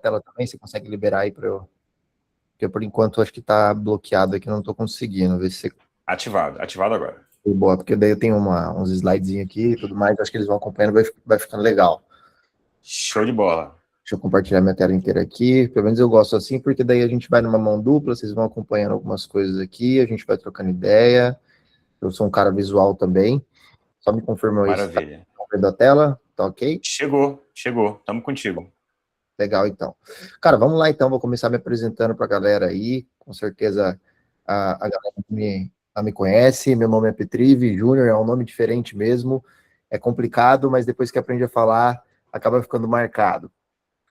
tela também, você consegue liberar aí para eu... Porque por enquanto acho que está bloqueado aqui, não estou conseguindo ver se você... Ativado agora. Boa, porque daí eu tenho uns slidezinhos aqui e tudo mais, acho que eles vão acompanhando, vai ficando legal. Show de bola. Deixa eu compartilhar minha tela inteira aqui, pelo menos eu gosto assim, porque daí a gente vai numa mão dupla, vocês vão acompanhando algumas coisas aqui, a gente vai trocando ideia. Eu sou um cara visual também, só me confirma aí se tá vendo a tela, tá ok? Chegou, estamos contigo. Legal, então. Cara, vamos lá então, vou começar me apresentando para a galera aí, com certeza a galera me conhece, meu nome é Petrive Júnior, é um nome diferente mesmo, é complicado, mas depois que aprende a falar, acaba ficando marcado.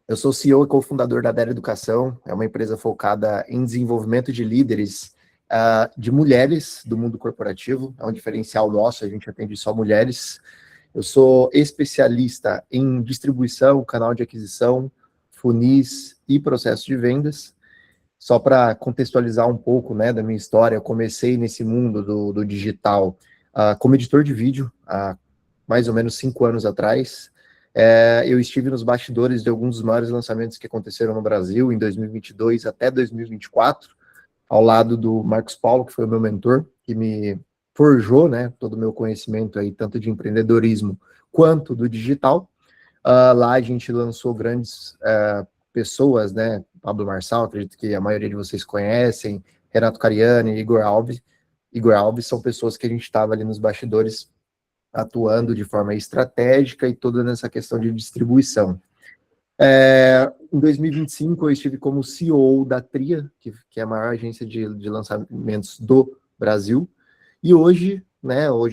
Eu sou CEO e cofundador da Dera Educação, é uma empresa focada em desenvolvimento de líderes de mulheres do mundo corporativo, é um diferencial nosso, a gente atende só mulheres. Eu sou especialista em distribuição, canal de aquisição, funis e processo de vendas. Só para contextualizar um pouco, né, da minha história, eu comecei nesse mundo do digital como editor de vídeo há mais ou menos 5 anos atrás. Eu estive nos bastidores de alguns dos maiores lançamentos que aconteceram no Brasil em 2022 até 2024, ao lado do Marcos Paulo, que foi o meu mentor, que me forjou, né, todo o meu conhecimento aí, tanto de empreendedorismo quanto do digital. Lá a gente lançou grandes pessoas, né, Pablo Marçal, acredito que a maioria de vocês conhecem, Renato Cariani, Igor Alves. Igor Alves são pessoas que a gente estava ali nos bastidores atuando de forma estratégica e toda nessa questão de distribuição. Em 2025, eu estive como CEO da Tria, que é a maior agência de lançamentos do Brasil, e hoje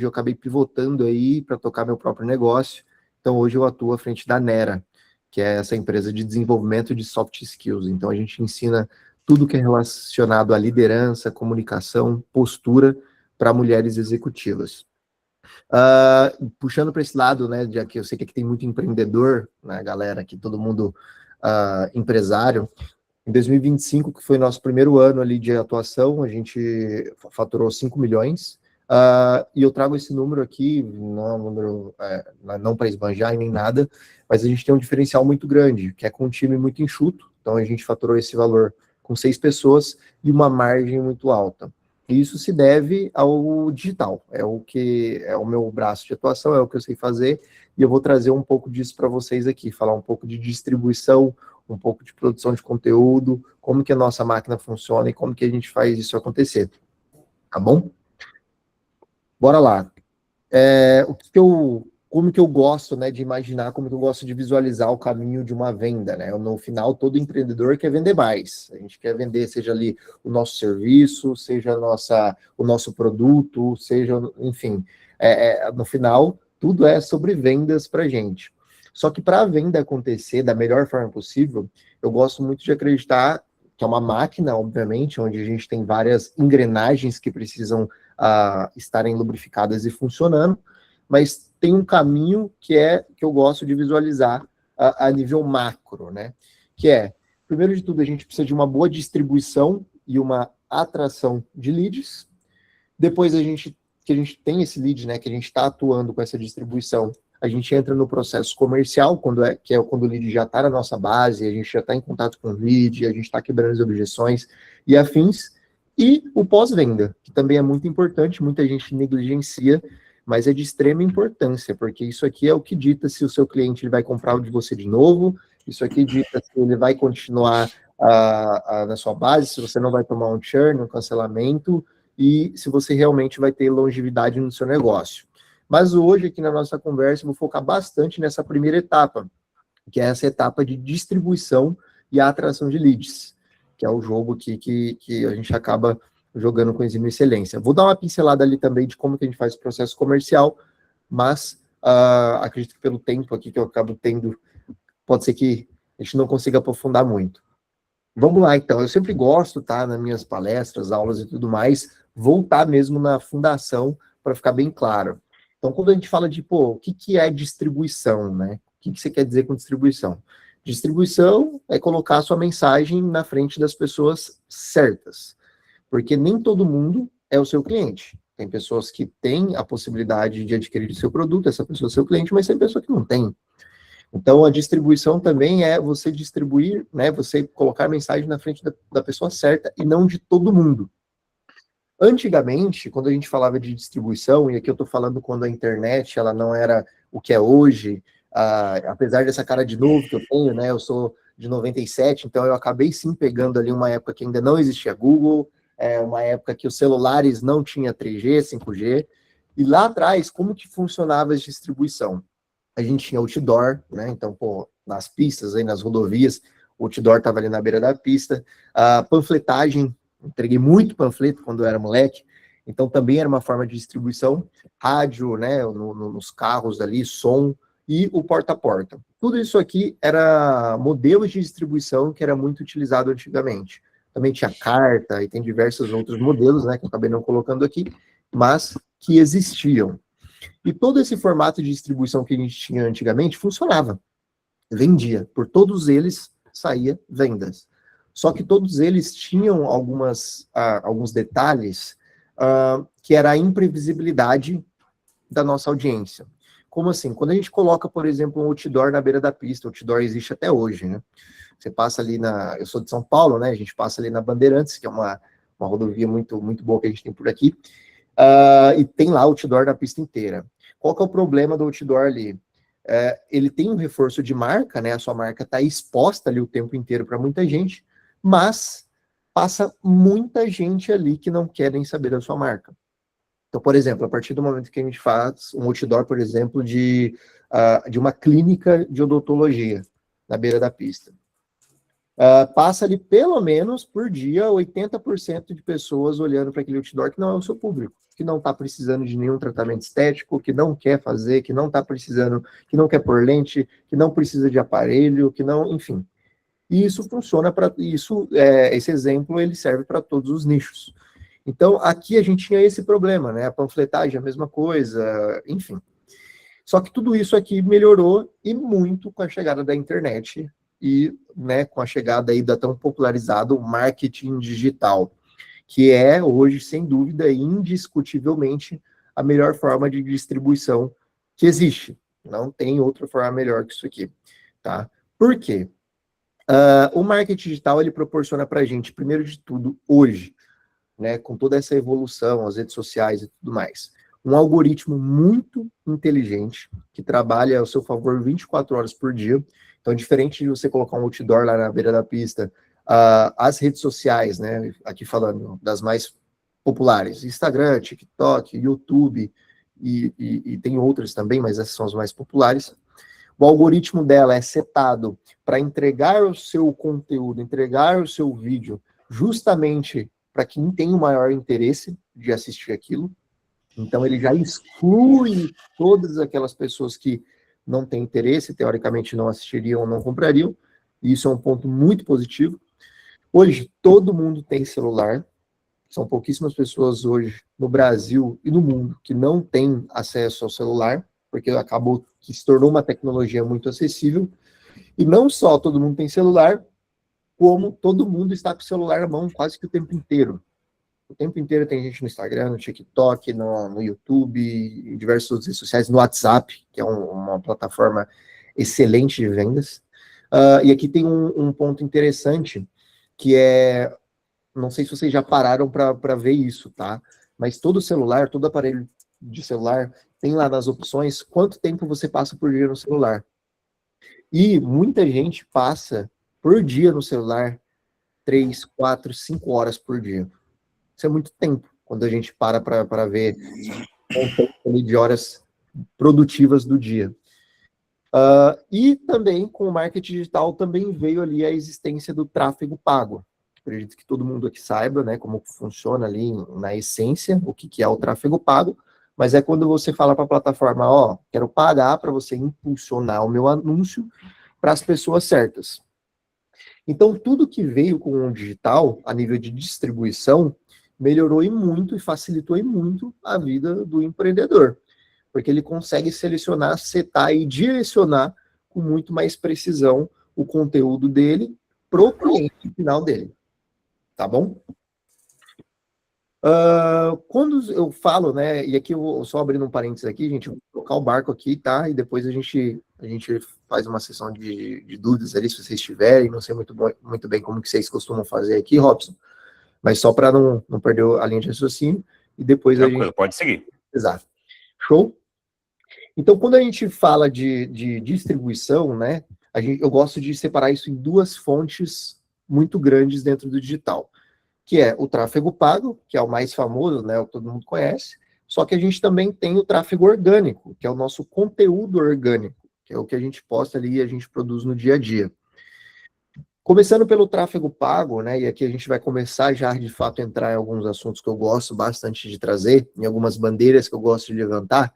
eu acabei pivotando aí para tocar meu próprio negócio, então hoje eu atuo à frente da Nera, que é essa empresa de desenvolvimento de soft skills, então a gente ensina tudo que é relacionado à liderança, comunicação, postura para mulheres executivas. Puxando para esse lado, né, já que eu sei que aqui tem muito empreendedor, né, galera, aqui todo mundo empresário, em 2025, que foi nosso primeiro ano ali de atuação, a gente faturou 5 milhões, e eu trago esse número aqui, não é um número, não para esbanjar nem nada, mas a gente tem um diferencial muito grande, que é com um time muito enxuto, então a gente faturou esse valor com 6 pessoas e uma margem muito alta. E isso se deve ao digital, é o meu braço de atuação, é o que eu sei fazer, e eu vou trazer um pouco disso para vocês aqui, falar um pouco de distribuição, um pouco de produção de conteúdo, como que a nossa máquina funciona e como que a gente faz isso acontecer, tá bom? Bora lá. Como que eu gosto, né, de imaginar, como que eu gosto de visualizar o caminho de uma venda, né? No final, todo empreendedor quer vender mais. A gente quer vender, seja ali o nosso serviço, seja o nosso produto, seja, enfim, no final, tudo é sobre vendas para a gente. Só que para a venda acontecer da melhor forma possível, eu gosto muito de acreditar que é uma máquina, obviamente, onde a gente tem várias engrenagens que precisam estarem lubrificadas e funcionando, mas tem um caminho que eu gosto de visualizar a nível macro, né? Que primeiro de tudo, a gente precisa de uma boa distribuição e uma atração de leads. Depois que a gente tem esse lead, né? Que a gente está atuando com essa distribuição, a gente entra no processo comercial, quando o lead já está na nossa base, a gente já está em contato com o lead, a gente está quebrando as objeções e afins. E o pós-venda, que também é muito importante, muita gente negligencia, mas é de extrema importância, porque isso aqui é o que dita se o seu cliente ele vai comprar de você de novo, isso aqui dita se ele vai continuar na sua base, se você não vai tomar um churn, um cancelamento, e se você realmente vai ter longevidade no seu negócio. Mas hoje, aqui na nossa conversa, eu vou focar bastante nessa primeira etapa, que é essa etapa de distribuição e atração de leads, que é o jogo que a gente acaba jogando com exímia excelência. Vou dar uma pincelada ali também de como que a gente faz o processo comercial, mas acredito que pelo tempo aqui que eu acabo tendo, pode ser que a gente não consiga aprofundar muito. Vamos lá, então. Eu sempre gosto, tá, nas minhas palestras, aulas e tudo mais, voltar mesmo na fundação para ficar bem claro. Então, quando a gente fala de, o que é distribuição, né? O que você quer dizer com distribuição? Distribuição é colocar a sua mensagem na frente das pessoas certas, porque nem todo mundo é o seu cliente. Tem pessoas que têm a possibilidade de adquirir o seu produto, essa pessoa é seu cliente, mas tem pessoa que não tem. Então, a distribuição também é você distribuir, né, você colocar a mensagem na frente da pessoa certa e não de todo mundo. Antigamente, quando a gente falava de distribuição, e aqui eu estou falando quando a internet ela não era o que é hoje, apesar dessa cara de novo que eu tenho, né, eu sou de 97, então eu acabei sim pegando ali uma época que ainda não existia Google, uma época que os celulares não tinha 3G, 5G, e lá atrás, como que funcionava a distribuição? A gente tinha outdoor, né? Então, pô, nas pistas, aí nas rodovias, o outdoor estava ali na beira da pista. A panfletagem, entreguei muito panfleto quando eu era moleque, então também era uma forma de distribuição. Rádio, né? Nos carros ali, som e o porta a porta. Tudo isso aqui era modelos de distribuição que era muito utilizado antigamente. Também tinha carta e tem diversos outros modelos, né? Que eu acabei não colocando aqui, mas que existiam. E todo esse formato de distribuição que a gente tinha antigamente funcionava, vendia. Por todos eles saía vendas. Só que todos eles tinham alguns detalhes que era a imprevisibilidade da nossa audiência. Como assim? Quando a gente coloca, por exemplo, um outdoor na beira da pista, o outdoor existe até hoje, né? Você passa ali eu sou de São Paulo, né? A gente passa ali na Bandeirantes, que é uma rodovia muito, muito boa que a gente tem por aqui. E tem lá outdoor na pista inteira. Qual que é o problema do outdoor ali? Ele tem um reforço de marca, né? A sua marca está exposta ali o tempo inteiro para muita gente, mas passa muita gente ali que não quer nem saber da sua marca. Então, por exemplo, a partir do momento que a gente faz um outdoor, por exemplo, de uma clínica de odontologia na beira da pista, passa ali pelo menos por dia 80% de pessoas olhando para aquele outdoor que não é o seu público, que não está precisando de nenhum tratamento estético, que não quer fazer, que não está precisando, que não quer pôr lente, que não precisa de aparelho, que não, enfim. E isso funciona para isso, esse exemplo ele serve para todos os nichos. Então aqui a gente tinha esse problema, né? A panfletagem a mesma coisa, enfim. Só que tudo isso aqui melhorou e muito com a chegada da internet e, né, com a chegada aí da tão popularizado marketing digital, que é hoje, sem dúvida, indiscutivelmente, a melhor forma de distribuição que existe. Não tem outra forma melhor que isso aqui, tá? Por quê? O marketing digital, ele proporciona para a gente, primeiro de tudo, hoje, né, com toda essa evolução, as redes sociais e tudo mais, um algoritmo muito inteligente, que trabalha ao seu favor 24 horas por dia. Então, diferente de você colocar um outdoor lá na beira da pista, as redes sociais, né, aqui falando das mais populares, Instagram, TikTok, YouTube, e tem outras também, mas essas são as mais populares. O algoritmo dela é setado para entregar o seu conteúdo, entregar o seu vídeo, justamente para quem tem o maior interesse de assistir aquilo. Então, ele já exclui todas aquelas pessoas que não têm interesse, teoricamente não assistiriam ou não comprariam. E isso é um ponto muito positivo. Hoje, todo mundo tem celular. São pouquíssimas pessoas hoje no Brasil e no mundo que não têm acesso ao celular, porque acabou que se tornou uma tecnologia muito acessível. E não só todo mundo tem celular, como todo mundo está com o celular na mão quase que o tempo inteiro. O tempo inteiro tem gente no Instagram, no TikTok, no YouTube, em diversas outras redes sociais, no WhatsApp, que é uma plataforma excelente de vendas. E aqui tem um ponto interessante, que é, não sei se vocês já pararam para ver isso, tá? Mas todo celular, todo aparelho de celular, tem lá nas opções quanto tempo você passa por dia no celular. E muita gente passa por dia no celular 3, 4, 5 horas por dia. Isso é muito tempo, quando a gente para ver um tempo de horas produtivas do dia. E também, com o marketing digital, também veio ali a existência do tráfego pago. Acredito que todo mundo aqui saiba, né, como funciona ali na essência, o que é o tráfego pago, mas é quando você fala para a plataforma, ó, quero pagar para você impulsionar o meu anúncio para as pessoas certas. Então, tudo que veio com o digital, a nível de distribuição, melhorou e muito e facilitou e muito a vida do empreendedor, porque ele consegue selecionar, setar e direcionar com muito mais precisão o conteúdo dele para o cliente final dele, tá bom? Quando eu falo, né, e aqui eu vou só abrindo um parênteses aqui, gente, eu vou colocar o barco aqui, tá? E depois a gente a gente faz uma sessão de dúvidas ali, se vocês tiverem, não sei muito bem como que vocês costumam fazer aqui, Robson, mas só para não perder a linha de raciocínio, e depois Tranquilo, a gente... pode seguir. Exato. Show? Então, quando a gente fala de distribuição, né, eu gosto de separar isso em duas fontes muito grandes dentro do digital, que é o tráfego pago, que é o mais famoso, né, o que todo mundo conhece, só que a gente também tem o tráfego orgânico, que é o nosso conteúdo orgânico, que é o que a gente posta ali e a gente produz no dia a dia. Começando pelo tráfego pago, né, e aqui a gente vai começar já de fato a entrar em alguns assuntos que eu gosto bastante de trazer, em algumas bandeiras que eu gosto de levantar.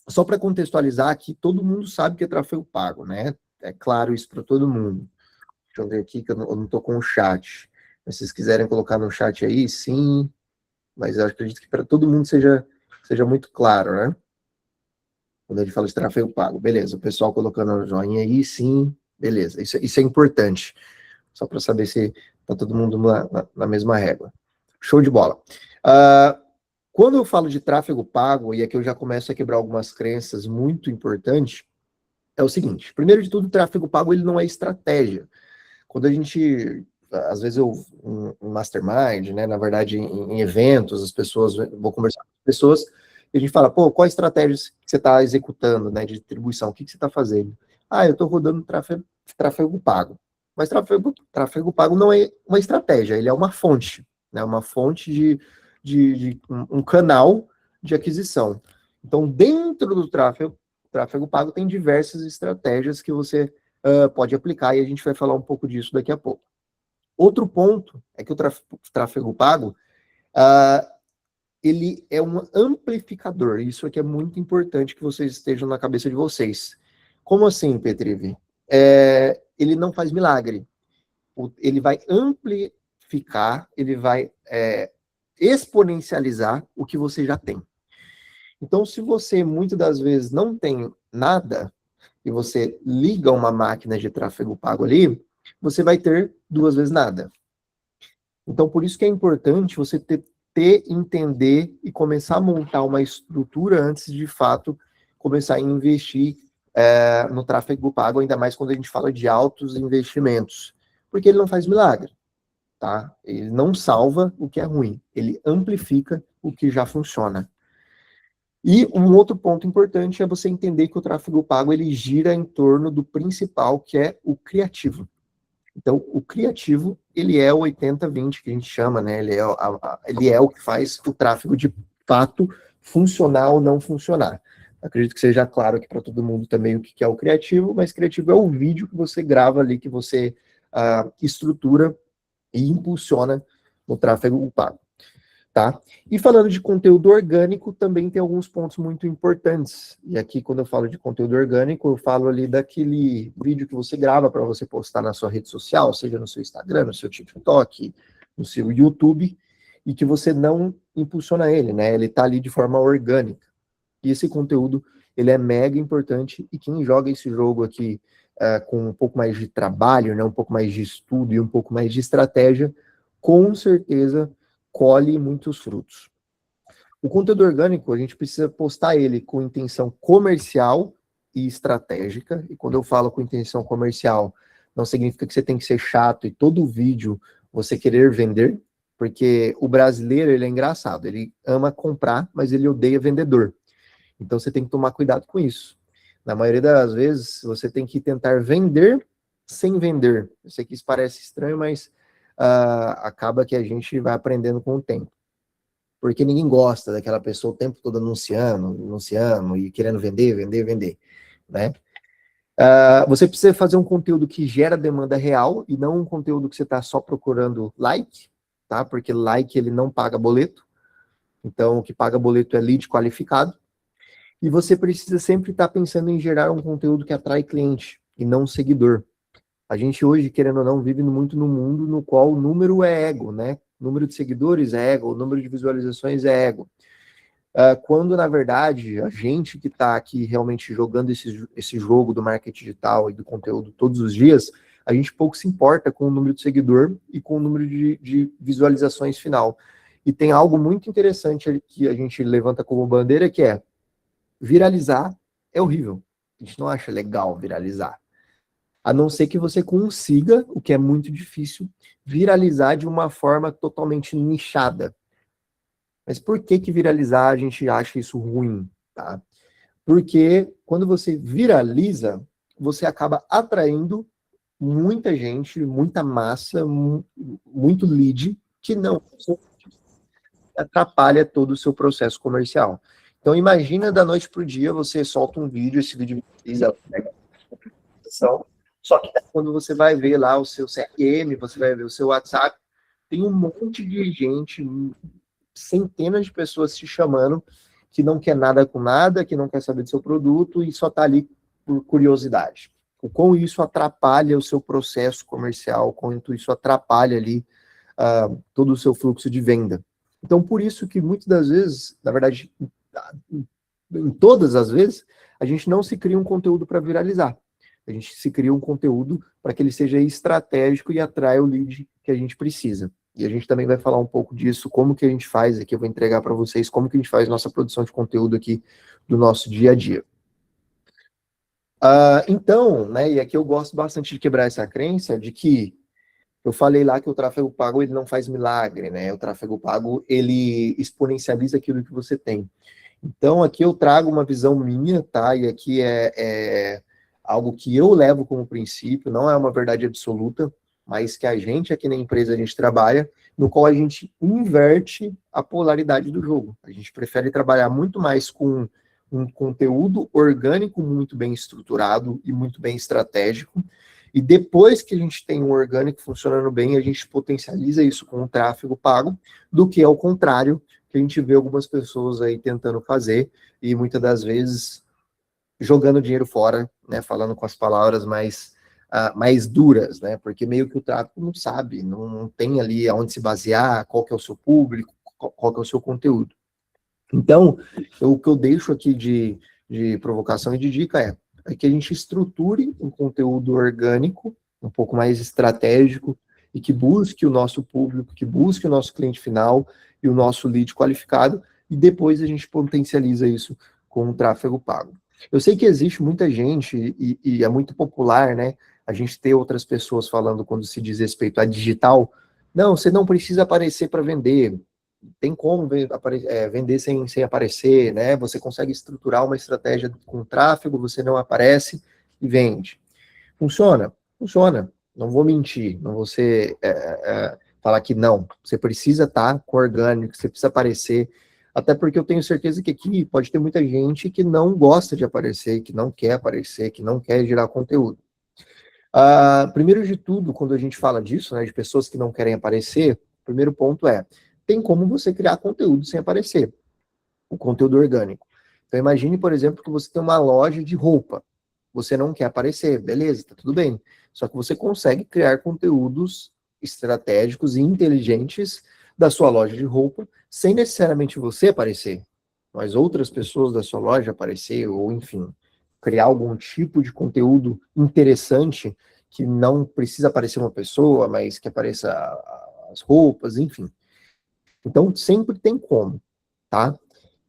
Só para contextualizar aqui, todo mundo sabe que é tráfego pago, né? É claro isso para todo mundo. Deixa eu ver aqui que eu não estou com o chat. Mas se vocês quiserem colocar no chat aí, sim. Mas eu acredito que para todo mundo seja muito claro, né? Quando a gente fala de tráfego pago. Beleza, o pessoal colocando o joinha aí, sim. Beleza, isso é importante. Só para saber se está todo mundo na mesma régua. Show de bola. Quando eu falo de tráfego pago, e aqui eu já começo a quebrar algumas crenças muito importantes, é o seguinte: primeiro de tudo, o tráfego pago ele não é estratégia. Quando a gente, às vezes eu, em mastermind, né, na verdade em eventos, as pessoas, vou conversar com as pessoas, e a gente fala, pô, qual a estratégia que você está executando, né, de distribuição? O que você está fazendo? Ah, eu estou rodando tráfego pago. Mas tráfego pago não é uma estratégia, ele é uma fonte, né, uma fonte de um canal de aquisição. Então, dentro do tráfego pago tem diversas estratégias que você pode aplicar, e a gente vai falar um pouco disso daqui a pouco. Outro ponto é que o tráfego pago, ele é um amplificador. Isso aqui é muito importante que vocês estejam na cabeça de vocês. Como assim, Petrivi? Ele não faz milagre. Ele vai amplificar, ele vai exponencializar o que você já tem. Então, se você muitas das vezes não tem nada, e você liga uma máquina de tráfego pago ali, você vai ter 2 vezes nada. Então, por isso que é importante você entender e começar a montar uma estrutura antes de fato começar a investir no tráfego pago, ainda mais quando a gente fala de altos investimentos, porque ele não faz milagre, tá? Ele não salva o que é ruim, ele amplifica o que já funciona. E um outro ponto importante é você entender que o tráfego pago ele gira em torno do principal, que é o criativo. Então, o criativo, ele é o 80-20 que a gente chama, né? Ele é o que faz o tráfego de fato funcionar ou não funcionar. Acredito que seja claro aqui para todo mundo também o que é o criativo, mas criativo é o vídeo que você grava ali, que você estrutura e impulsiona no tráfego pago. Tá? E falando de conteúdo orgânico, também tem alguns pontos muito importantes. E aqui, quando eu falo de conteúdo orgânico, eu falo ali daquele vídeo que você grava para você postar na sua rede social, seja no seu Instagram, no seu TikTok, no seu YouTube, e que você não impulsiona ele, né? Ele está ali de forma orgânica. E esse conteúdo, ele é mega importante, e quem joga esse jogo aqui com um pouco mais de trabalho, né? Um pouco mais de estudo e um pouco mais de estratégia, com certeza colhe muitos frutos. O conteúdo orgânico, a gente precisa postar ele com intenção comercial e estratégica. E quando eu falo com intenção comercial, não significa que você tem que ser chato e todo vídeo você querer vender, porque o brasileiro, ele é engraçado, ele ama comprar, mas ele odeia vendedor. Então você tem que tomar cuidado com isso. Na maioria das vezes, você tem que tentar vender sem vender. Eu sei que isso parece estranho, mas acaba que a gente vai aprendendo com o tempo. Porque ninguém gosta daquela pessoa o tempo todo anunciando e querendo vender, né? Você precisa fazer um conteúdo que gera demanda real e não um conteúdo que você está só procurando like, tá? Porque like, ele não paga boleto. Então, o que paga boleto é lead qualificado. E você precisa sempre estar pensando em gerar um conteúdo que atrai cliente e não seguidor. A gente hoje, querendo ou não, vive muito no mundo no qual o número é ego, né? O número de seguidores é ego, o número de visualizações é ego. Quando, na verdade, a gente que está aqui realmente jogando esse jogo do marketing digital e do conteúdo todos os dias, a gente pouco se importa com o número de seguidor e com o número de visualizações final. E tem algo muito interessante que a gente levanta como bandeira, que é viralizar é horrível. A gente não acha legal viralizar. A não ser que você consiga, o que é muito difícil, viralizar de uma forma totalmente nichada. Mas por que que viralizar a gente acha isso ruim, tá? Porque quando você viraliza, você acaba atraindo muita gente, muita massa, muito lead, que não atrapalha todo o seu processo comercial. Então imagina da noite para o dia, você solta um vídeo, esse vídeo viraliza, só que quando você vai ver lá o seu CRM, você vai ver o seu WhatsApp, tem um monte de gente, centenas de pessoas te chamando, que não quer nada com nada, que não quer saber do seu produto e só está ali por curiosidade. O quão isso atrapalha o seu processo comercial, o quanto isso atrapalha ali todo o seu fluxo de venda. Então, por isso que muitas das vezes, na verdade, em todas as vezes, a gente não se cria um conteúdo para viralizar. A gente se cria um conteúdo para que ele seja estratégico e atraia o lead que a gente precisa. E a gente também vai falar um pouco disso, como que a gente faz aqui, eu vou entregar para vocês como que a gente faz nossa produção de conteúdo aqui do nosso dia a dia. Então, né, e aqui eu gosto bastante de quebrar essa crença de que eu falei lá que o tráfego pago ele não faz milagre, né? O tráfego pago ele exponencializa aquilo que você tem. Então aqui eu trago uma visão minha, tá? E aqui é algo que eu levo como princípio, não é uma verdade absoluta, mas que a gente aqui na empresa a gente trabalha, no qual a gente inverte a polaridade do jogo. A gente prefere trabalhar muito mais com um conteúdo orgânico muito bem estruturado e muito bem estratégico, e depois que a gente tem um orgânico funcionando bem, a gente potencializa isso com o tráfego pago, do que ao contrário, que a gente vê algumas pessoas aí tentando fazer, e muitas das vezes jogando dinheiro fora, né, falando com as palavras mais duras, né, porque meio que o tráfego não sabe, não tem ali aonde se basear, qual que é o seu público, qual que é o seu conteúdo. Então, o que eu deixo aqui de provocação e de dica é que a gente estruture um conteúdo orgânico, um pouco mais estratégico, e que busque o nosso público, que busque o nosso cliente final e o nosso lead qualificado, e depois a gente potencializa isso com o tráfego pago. Eu sei que existe muita gente, e é muito popular, né, a gente ter outras pessoas falando quando se diz respeito a digital, não, você não precisa aparecer para vender, tem como vender sem aparecer, né? Você consegue estruturar uma estratégia com tráfego, você não aparece e vende. Funciona? Funciona. Não vou mentir, não vou falar que não. Você precisa estar com orgânico, você precisa aparecer, até porque eu tenho certeza que aqui pode ter muita gente que não gosta de aparecer, que não quer aparecer, que não quer gerar conteúdo. Primeiro de tudo, quando a gente fala disso, né, de pessoas que não querem aparecer, o primeiro ponto tem como você criar conteúdo sem aparecer, o conteúdo orgânico. Então imagine, por exemplo, que você tem uma loja de roupa, você não quer aparecer, beleza, tá tudo bem, só que você consegue criar conteúdos estratégicos e inteligentes da sua loja de roupa, sem necessariamente você aparecer, mas outras pessoas da sua loja aparecer, ou enfim, criar algum tipo de conteúdo interessante, que não precisa aparecer uma pessoa, mas que apareça as roupas, enfim. Então, sempre tem como, tá?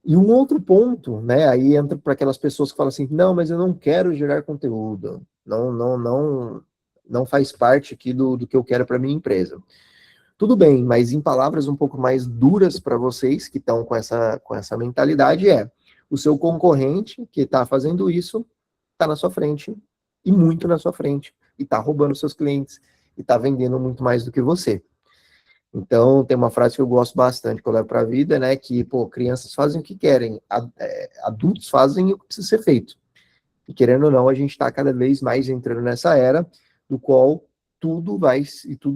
E um outro ponto, né, aí entra para aquelas pessoas que falam assim, não, mas eu não quero gerar conteúdo, não faz parte aqui do que eu quero para minha empresa. Tudo bem, mas em palavras um pouco mais duras para vocês que estão com essa mentalidade o seu concorrente que está fazendo isso está na sua frente, e muito na sua frente, e está roubando seus clientes, e está vendendo muito mais do que você. Então, tem uma frase que eu gosto bastante, que eu levo para a vida, né, que, crianças fazem o que querem, adultos fazem o que precisa ser feito. E querendo ou não, a gente está cada vez mais entrando nessa era, do qual tudo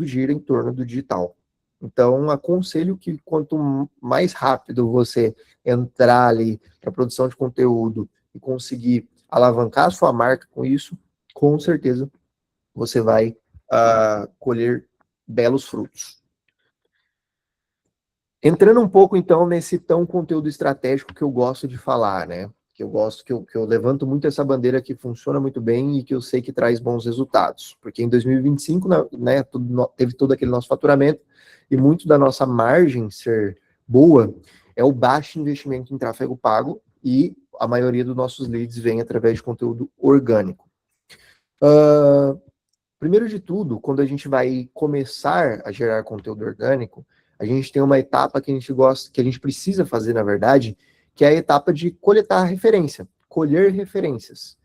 gira em torno do digital. Então, aconselho que quanto mais rápido você entrar ali para produção de conteúdo e conseguir alavancar a sua marca com isso, com certeza você vai colher belos frutos. Entrando um pouco, então, nesse tão conteúdo estratégico que eu gosto de falar, né? Que eu levanto muito essa bandeira que funciona muito bem e que eu sei que traz bons resultados. Porque em 2025, né, teve todo aquele nosso faturamento e muito da nossa margem ser boa é o baixo investimento em tráfego pago e a maioria dos nossos leads vem através de conteúdo orgânico. Primeiro de tudo, quando a gente vai começar a gerar conteúdo orgânico, a gente tem uma etapa que a gente gosta, que a gente precisa fazer, na verdade, que é a etapa de coletar referência, colher referências.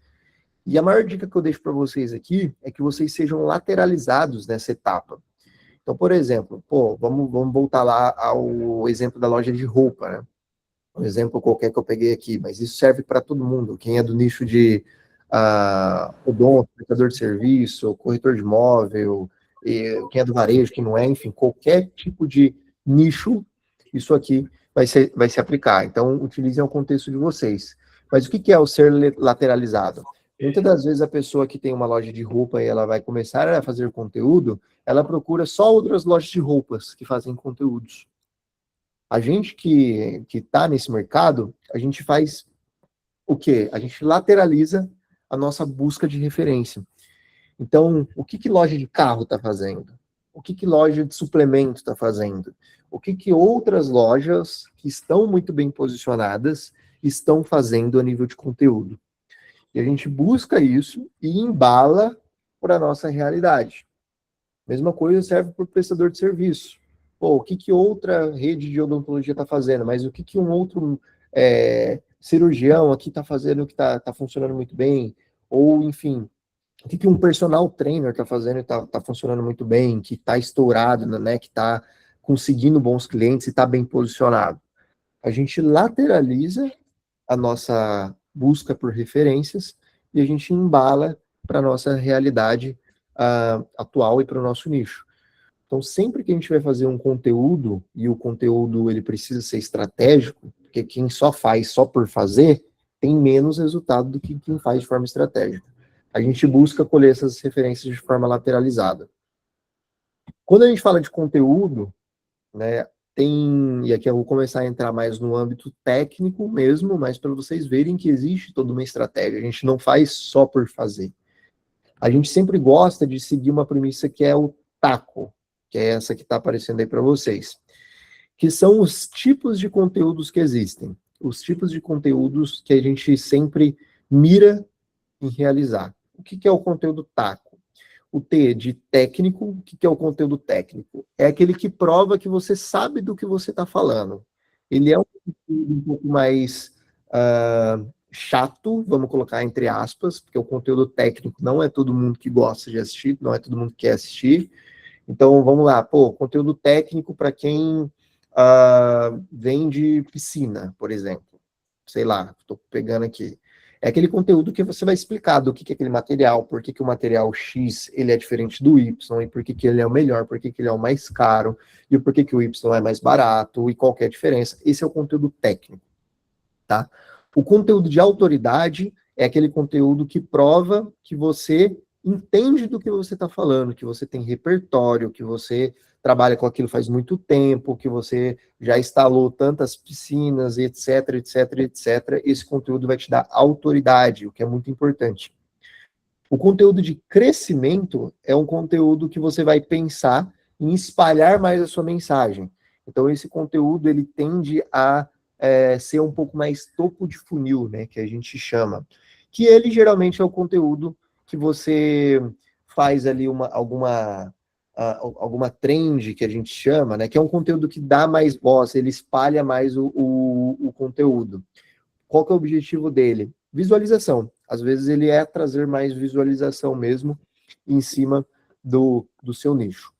E a maior dica que eu deixo para vocês aqui é que vocês sejam lateralizados nessa etapa. Então, por exemplo, vamos voltar lá ao exemplo da loja de roupa, né? Um exemplo qualquer que eu peguei aqui, mas isso serve para todo mundo. Quem é do nicho de odonto, prestador de serviço, corretor de imóvel, quem é do varejo, quem não é, enfim, qualquer tipo de nicho, isso aqui vai se aplicar. Então, utilizem o contexto de vocês. Mas o que é o ser lateralizado? Muitas das vezes a pessoa que tem uma loja de roupa e ela vai começar a fazer conteúdo, ela procura só outras lojas de roupas que fazem conteúdos. A gente que está nesse mercado, a gente faz o quê? A gente lateraliza a nossa busca de referência. Então, o que loja de carro está fazendo? O que loja de suplemento está fazendo? O que outras lojas que estão muito bem posicionadas estão fazendo a nível de conteúdo? E a gente busca isso e embala para a nossa realidade. Mesma coisa serve para o prestador de serviço. O que outra rede de odontologia está fazendo? Mas o que um outro cirurgião aqui está fazendo que está funcionando muito bem? Ou, enfim, o que um personal trainer está fazendo e está funcionando muito bem, que está estourado, né? Que está conseguindo bons clientes e está bem posicionado? A gente lateraliza a nossa busca por referências e a gente embala para a nossa realidade atual e para o nosso nicho. Então, sempre que a gente vai fazer um conteúdo, e o conteúdo ele precisa ser estratégico, porque quem só faz só por fazer, tem menos resultado do que quem faz de forma estratégica. A gente busca colher essas referências de forma lateralizada. Quando a gente fala de conteúdo, né, e aqui eu vou começar a entrar mais no âmbito técnico mesmo, mas para vocês verem que existe toda uma estratégia, a gente não faz só por fazer. A gente sempre gosta de seguir uma premissa que é o TACO, que é essa que está aparecendo aí para vocês, que são os tipos de conteúdos que existem, os tipos de conteúdos que a gente sempre mira em realizar. O que é o conteúdo TACO? O T de técnico, o que é o conteúdo técnico? É aquele que prova que você sabe do que você está falando. Ele é um conteúdo um pouco mais chato, vamos colocar entre aspas, porque o conteúdo técnico não é todo mundo que gosta de assistir, não é todo mundo que quer assistir. Então, vamos lá, conteúdo técnico para quem vende piscina, por exemplo. Sei lá, estou pegando aqui. É aquele conteúdo que você vai explicar do que é aquele material, por que o material X ele é diferente do Y, e por que ele é o melhor, por que ele é o mais caro, e por que o Y é mais barato, e qual que é a diferença. Esse é o conteúdo técnico, tá? O conteúdo de autoridade é aquele conteúdo que prova que você entende do que você está falando, que você tem repertório, que você trabalha com aquilo faz muito tempo, que você já instalou tantas piscinas, etc, etc, etc. Esse conteúdo vai te dar autoridade, o que é muito importante. O conteúdo de crescimento é um conteúdo que você vai pensar em espalhar mais a sua mensagem. Então, esse conteúdo, ele tende a ser um pouco mais topo de funil, né, que a gente chama. Que ele, geralmente, é o conteúdo que você faz ali alguma trend, que a gente chama, né, que é um conteúdo que dá mais voz, ele espalha mais o conteúdo. Qual que é o objetivo dele? Visualização. Às vezes ele é trazer mais visualização mesmo em cima do seu nicho.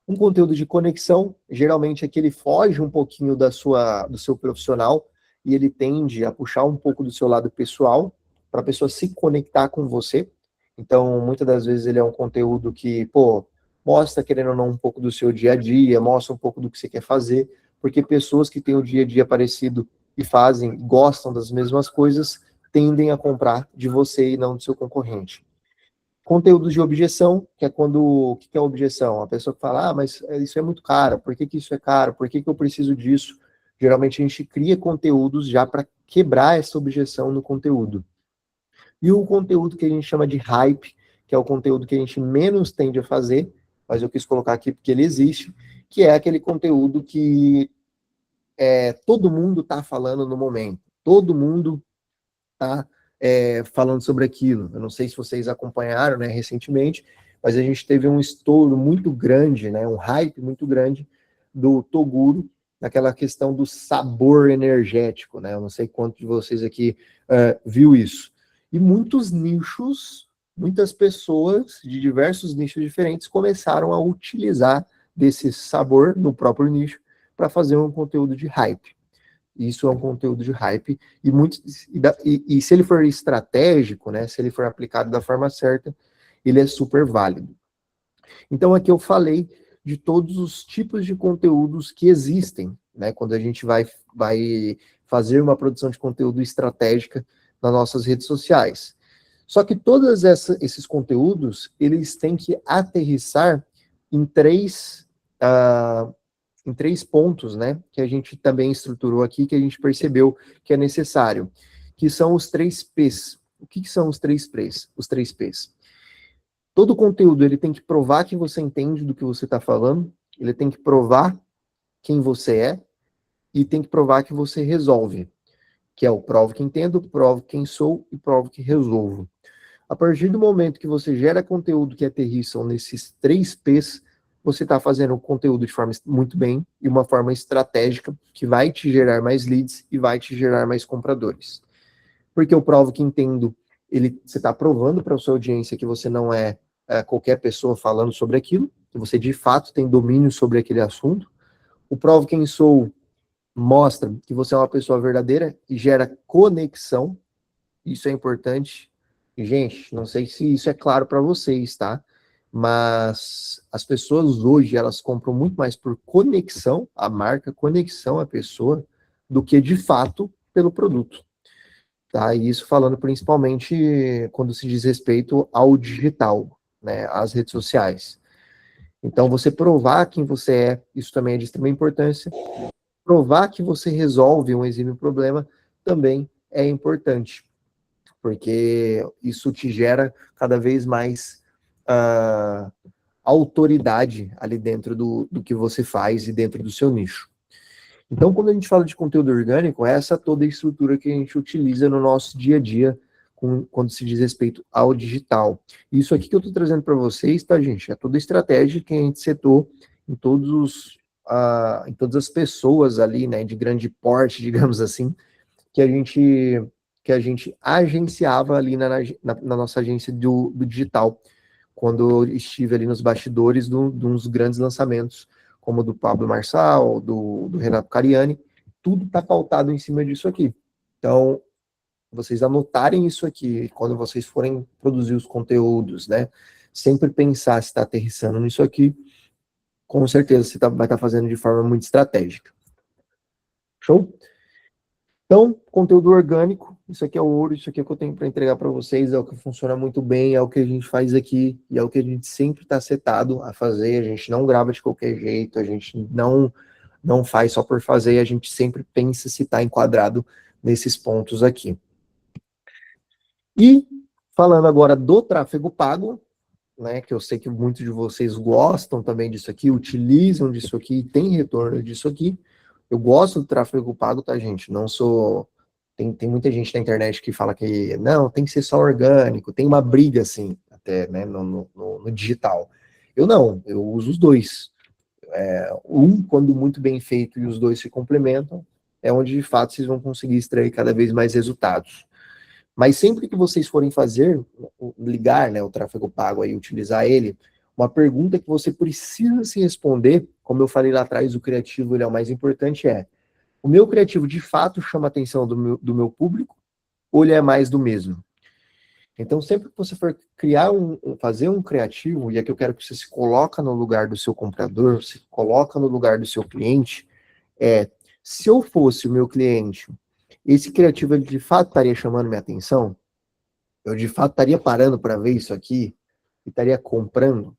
Um conteúdo de conexão, geralmente é que ele foge um pouquinho do seu profissional e ele tende a puxar um pouco do seu lado pessoal para a pessoa se conectar com você. Então, muitas das vezes ele é um conteúdo que, mostra, querendo ou não, um pouco do seu dia a dia, mostra um pouco do que você quer fazer, porque pessoas que têm o dia a dia parecido e gostam das mesmas coisas, tendem a comprar de você e não do seu concorrente. Conteúdos de objeção, que é o que é objeção? A pessoa que fala, mas isso é muito caro, por que isso é caro? Por que eu preciso disso? Geralmente a gente cria conteúdos já para quebrar essa objeção no conteúdo. E o conteúdo que a gente chama de hype, que é o conteúdo que a gente menos tende a fazer, mas eu quis colocar aqui porque ele existe, que é aquele conteúdo que todo mundo está falando no momento. Todo mundo estar falando sobre aquilo. Eu não sei se vocês acompanharam, né, recentemente, mas a gente teve um estouro muito grande, né, um hype muito grande do Toguro, naquela questão do sabor energético, né? Eu não sei quanto de vocês aqui viu isso. E muitos nichos, muitas pessoas de diversos nichos diferentes começaram a utilizar desse sabor no próprio nicho para fazer um conteúdo de hype. Isso é um conteúdo de hype e se ele for estratégico, né, se ele for aplicado da forma certa, ele é super válido. Então aqui eu falei de todos os tipos de conteúdos que existem, né, quando a gente vai fazer uma produção de conteúdo estratégica nas nossas redes sociais. Só que todos esses conteúdos, eles têm que aterrissar em três pontos, né, que a gente também estruturou aqui, que a gente percebeu que é necessário, que são os 3Ps. O que são os 3Ps? Os 3Ps. Todo conteúdo, ele tem que provar que você entende do que você está falando, ele tem que provar quem você é, e tem que provar que você resolve, que é o provo que entendo, provo quem sou e provo que resolvo. A partir do momento que você gera conteúdo que aterrissam nesses 3Ps, você está fazendo o conteúdo de forma muito bem e uma forma estratégica que vai te gerar mais leads e vai te gerar mais compradores. Porque eu provo que entendo, você está provando para a sua audiência que você não é qualquer pessoa falando sobre aquilo, que você de fato tem domínio sobre aquele assunto. O provo quem sou mostra que você é uma pessoa verdadeira e gera conexão. Isso é importante. E, gente, não sei se isso é claro para vocês, tá? Mas as pessoas hoje, elas compram muito mais por conexão, a marca, conexão à pessoa, do que de fato pelo produto. Tá? E isso falando principalmente quando se diz respeito ao digital, né? Às redes sociais. Então, você provar quem você é, isso também é de extrema importância. Provar que você resolve um exímio problema também é importante, porque isso te gera cada vez mais autoridade ali dentro do que você faz e dentro do seu nicho. Então, quando a gente fala de conteúdo orgânico, é essa toda a estrutura que a gente utiliza no nosso dia a dia, quando se diz respeito ao digital. Isso aqui que eu estou trazendo para vocês, tá, gente? É toda a estratégia que a gente setou em em todas as pessoas ali, né, de grande porte, digamos assim, que a gente agenciava ali na nossa agência do digital, quando eu estive ali nos bastidores de uns grandes lançamentos, como o do Pablo Marçal, do Renato Cariani, tudo está pautado em cima disso aqui. Então, vocês anotarem isso aqui, quando vocês forem produzir os conteúdos, né, sempre pensar se está aterrissando nisso aqui, com certeza você vai estar fazendo de forma muito estratégica. Show? Então, conteúdo orgânico, isso aqui é o ouro, isso aqui é o que eu tenho para entregar para vocês, é o que funciona muito bem, é o que a gente faz aqui, e é o que a gente sempre está setado a fazer, a gente não grava de qualquer jeito, a gente não faz só por fazer, a gente sempre pensa se está enquadrado nesses pontos aqui. E, falando agora do tráfego pago, né, que eu sei que muitos de vocês gostam também disso aqui, utilizam disso aqui, tem retorno disso aqui. Eu gosto do tráfego pago, tá, gente? Não sou. Tem muita gente na internet que fala que não, tem que ser só orgânico, tem uma briga assim, até, né, no digital. Eu não, eu uso os dois. Quando muito bem feito e os dois se complementam, é onde de fato vocês vão conseguir extrair cada vez mais resultados. Mas sempre que vocês forem ligar, né, o tráfego pago aí, utilizar ele, uma pergunta que você precisa se responder, como eu falei lá atrás, o criativo ele é o mais importante, o meu criativo de fato chama a atenção do meu público, ou ele é mais do mesmo? Então, sempre que você for fazer um criativo, e aqui eu quero que você se coloca no lugar do seu comprador, se coloca no lugar do seu cliente, se eu fosse o meu cliente, esse criativo ele de fato estaria chamando minha atenção? Eu de fato estaria parando para ver isso aqui e estaria comprando?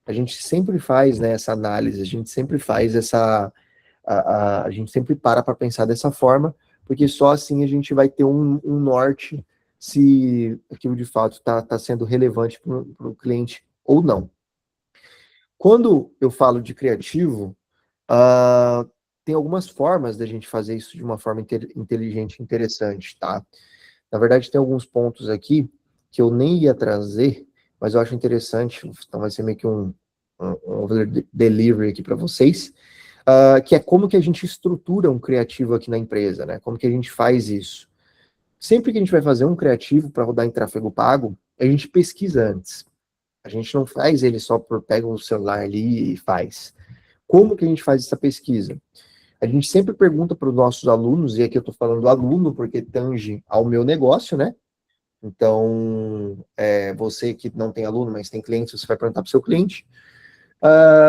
A gente sempre faz, né, essa análise, a gente sempre faz a gente sempre para pensar dessa forma, porque só assim a gente vai ter um norte se aquilo de fato está sendo relevante para o cliente ou não. Quando eu falo de criativo, tem algumas formas da gente fazer isso de uma forma inteligente e interessante, tá? Na verdade, tem alguns pontos aqui que eu nem ia trazer, mas eu acho interessante, então vai ser meio que um delivery aqui para vocês, que é como que a gente estrutura um criativo aqui na empresa, né? Como que a gente faz isso? Sempre que a gente vai fazer um criativo para rodar em tráfego pago, a gente pesquisa antes. A gente não faz ele só por pega o celular ali e faz. Como que a gente faz essa pesquisa? A gente sempre pergunta para os nossos alunos, e aqui eu estou falando aluno porque tange ao meu negócio, né? Então, você que não tem aluno, mas tem cliente, você vai perguntar para o seu cliente.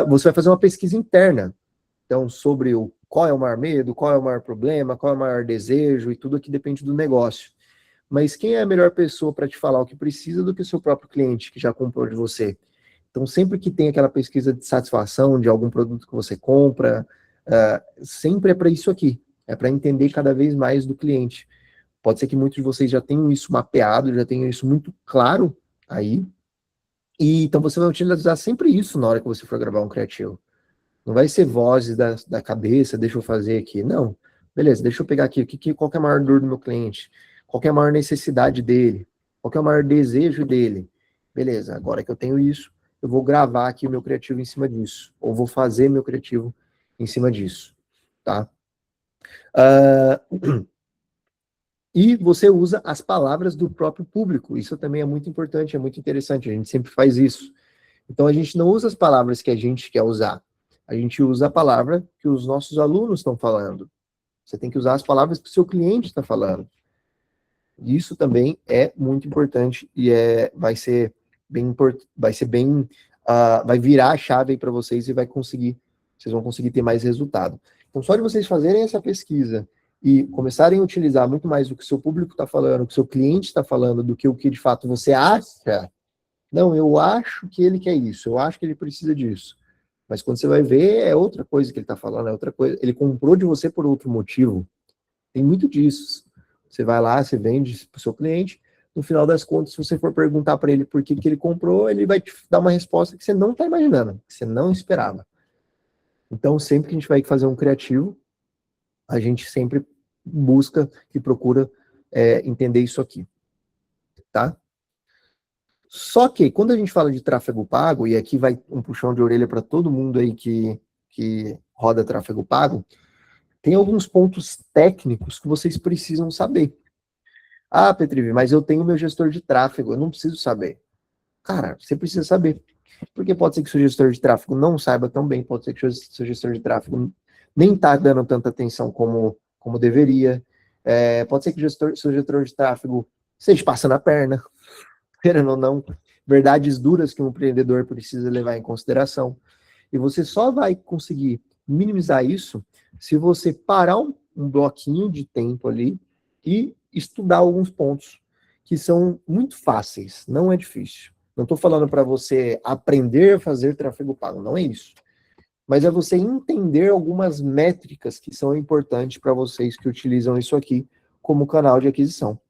Você vai fazer uma pesquisa interna. Então, sobre qual é o maior medo, qual é o maior problema, qual é o maior desejo, e tudo aqui depende do negócio. Mas quem é a melhor pessoa para te falar o que precisa do que o seu próprio cliente, que já comprou de você? Então, sempre que tem aquela pesquisa de satisfação de algum produto que você compra, sempre é para isso aqui. É para entender cada vez mais do cliente. Pode ser que muitos de vocês já tenham isso mapeado, já tenham isso muito claro aí. E então você vai utilizar sempre isso na hora que você for gravar um criativo. Não vai ser vozes da cabeça, deixa eu fazer aqui. Não. Beleza, deixa eu pegar aqui. Qual que é a maior dor do meu cliente? Qual que é a maior necessidade dele? Qual que é o maior desejo dele? Beleza, agora que eu tenho isso, eu vou gravar aqui o meu criativo em cima disso. Ou vou fazer meu criativo em cima disso. Tá? E você usa as palavras do próprio público. Isso também é muito importante, é muito interessante. A gente sempre faz isso. Então, a gente não usa as palavras que a gente quer usar. A gente usa a palavra que os nossos alunos estão falando. Você tem que usar as palavras que o seu cliente está falando. Isso também é muito importante e vai virar a chave para vocês e vocês vão conseguir ter mais resultado. Então, só de vocês fazerem essa pesquisa e começarem a utilizar muito mais o que o seu público está falando, o que o seu cliente está falando, do que o que de fato você acha. Não, eu acho que ele quer isso, eu acho que ele precisa disso. Mas quando você vai ver, é outra coisa que ele está falando, é outra coisa. Ele comprou de você por outro motivo. Tem muito disso. Você vai lá, você vende para o seu cliente, no final das contas, se você for perguntar para ele por que ele comprou, ele vai te dar uma resposta que você não está imaginando, que você não esperava. Então, sempre que a gente vai fazer um criativo, a gente sempre busca e procura entender isso aqui, tá? Só que, quando a gente fala de tráfego pago, e aqui vai um puxão de orelha para todo mundo aí que roda tráfego pago, tem alguns pontos técnicos que vocês precisam saber. Ah, Petrivi, mas eu tenho meu gestor de tráfego, eu não preciso saber. Cara, você precisa saber. Porque pode ser que o seu gestor de tráfego não saiba tão bem, pode ser que o seu gestor de tráfego nem está dando tanta atenção como deveria. Pode ser que o seu gestor de tráfego esteja passando a perna, querendo ou não, verdades duras que um empreendedor precisa levar em consideração. E você só vai conseguir minimizar isso se você parar um bloquinho de tempo ali e estudar alguns pontos que são muito fáceis, não é difícil. Não estou falando para você aprender a fazer tráfego pago, não é isso. Mas é você entender algumas métricas que são importantes para vocês que utilizam isso aqui como canal de aquisição.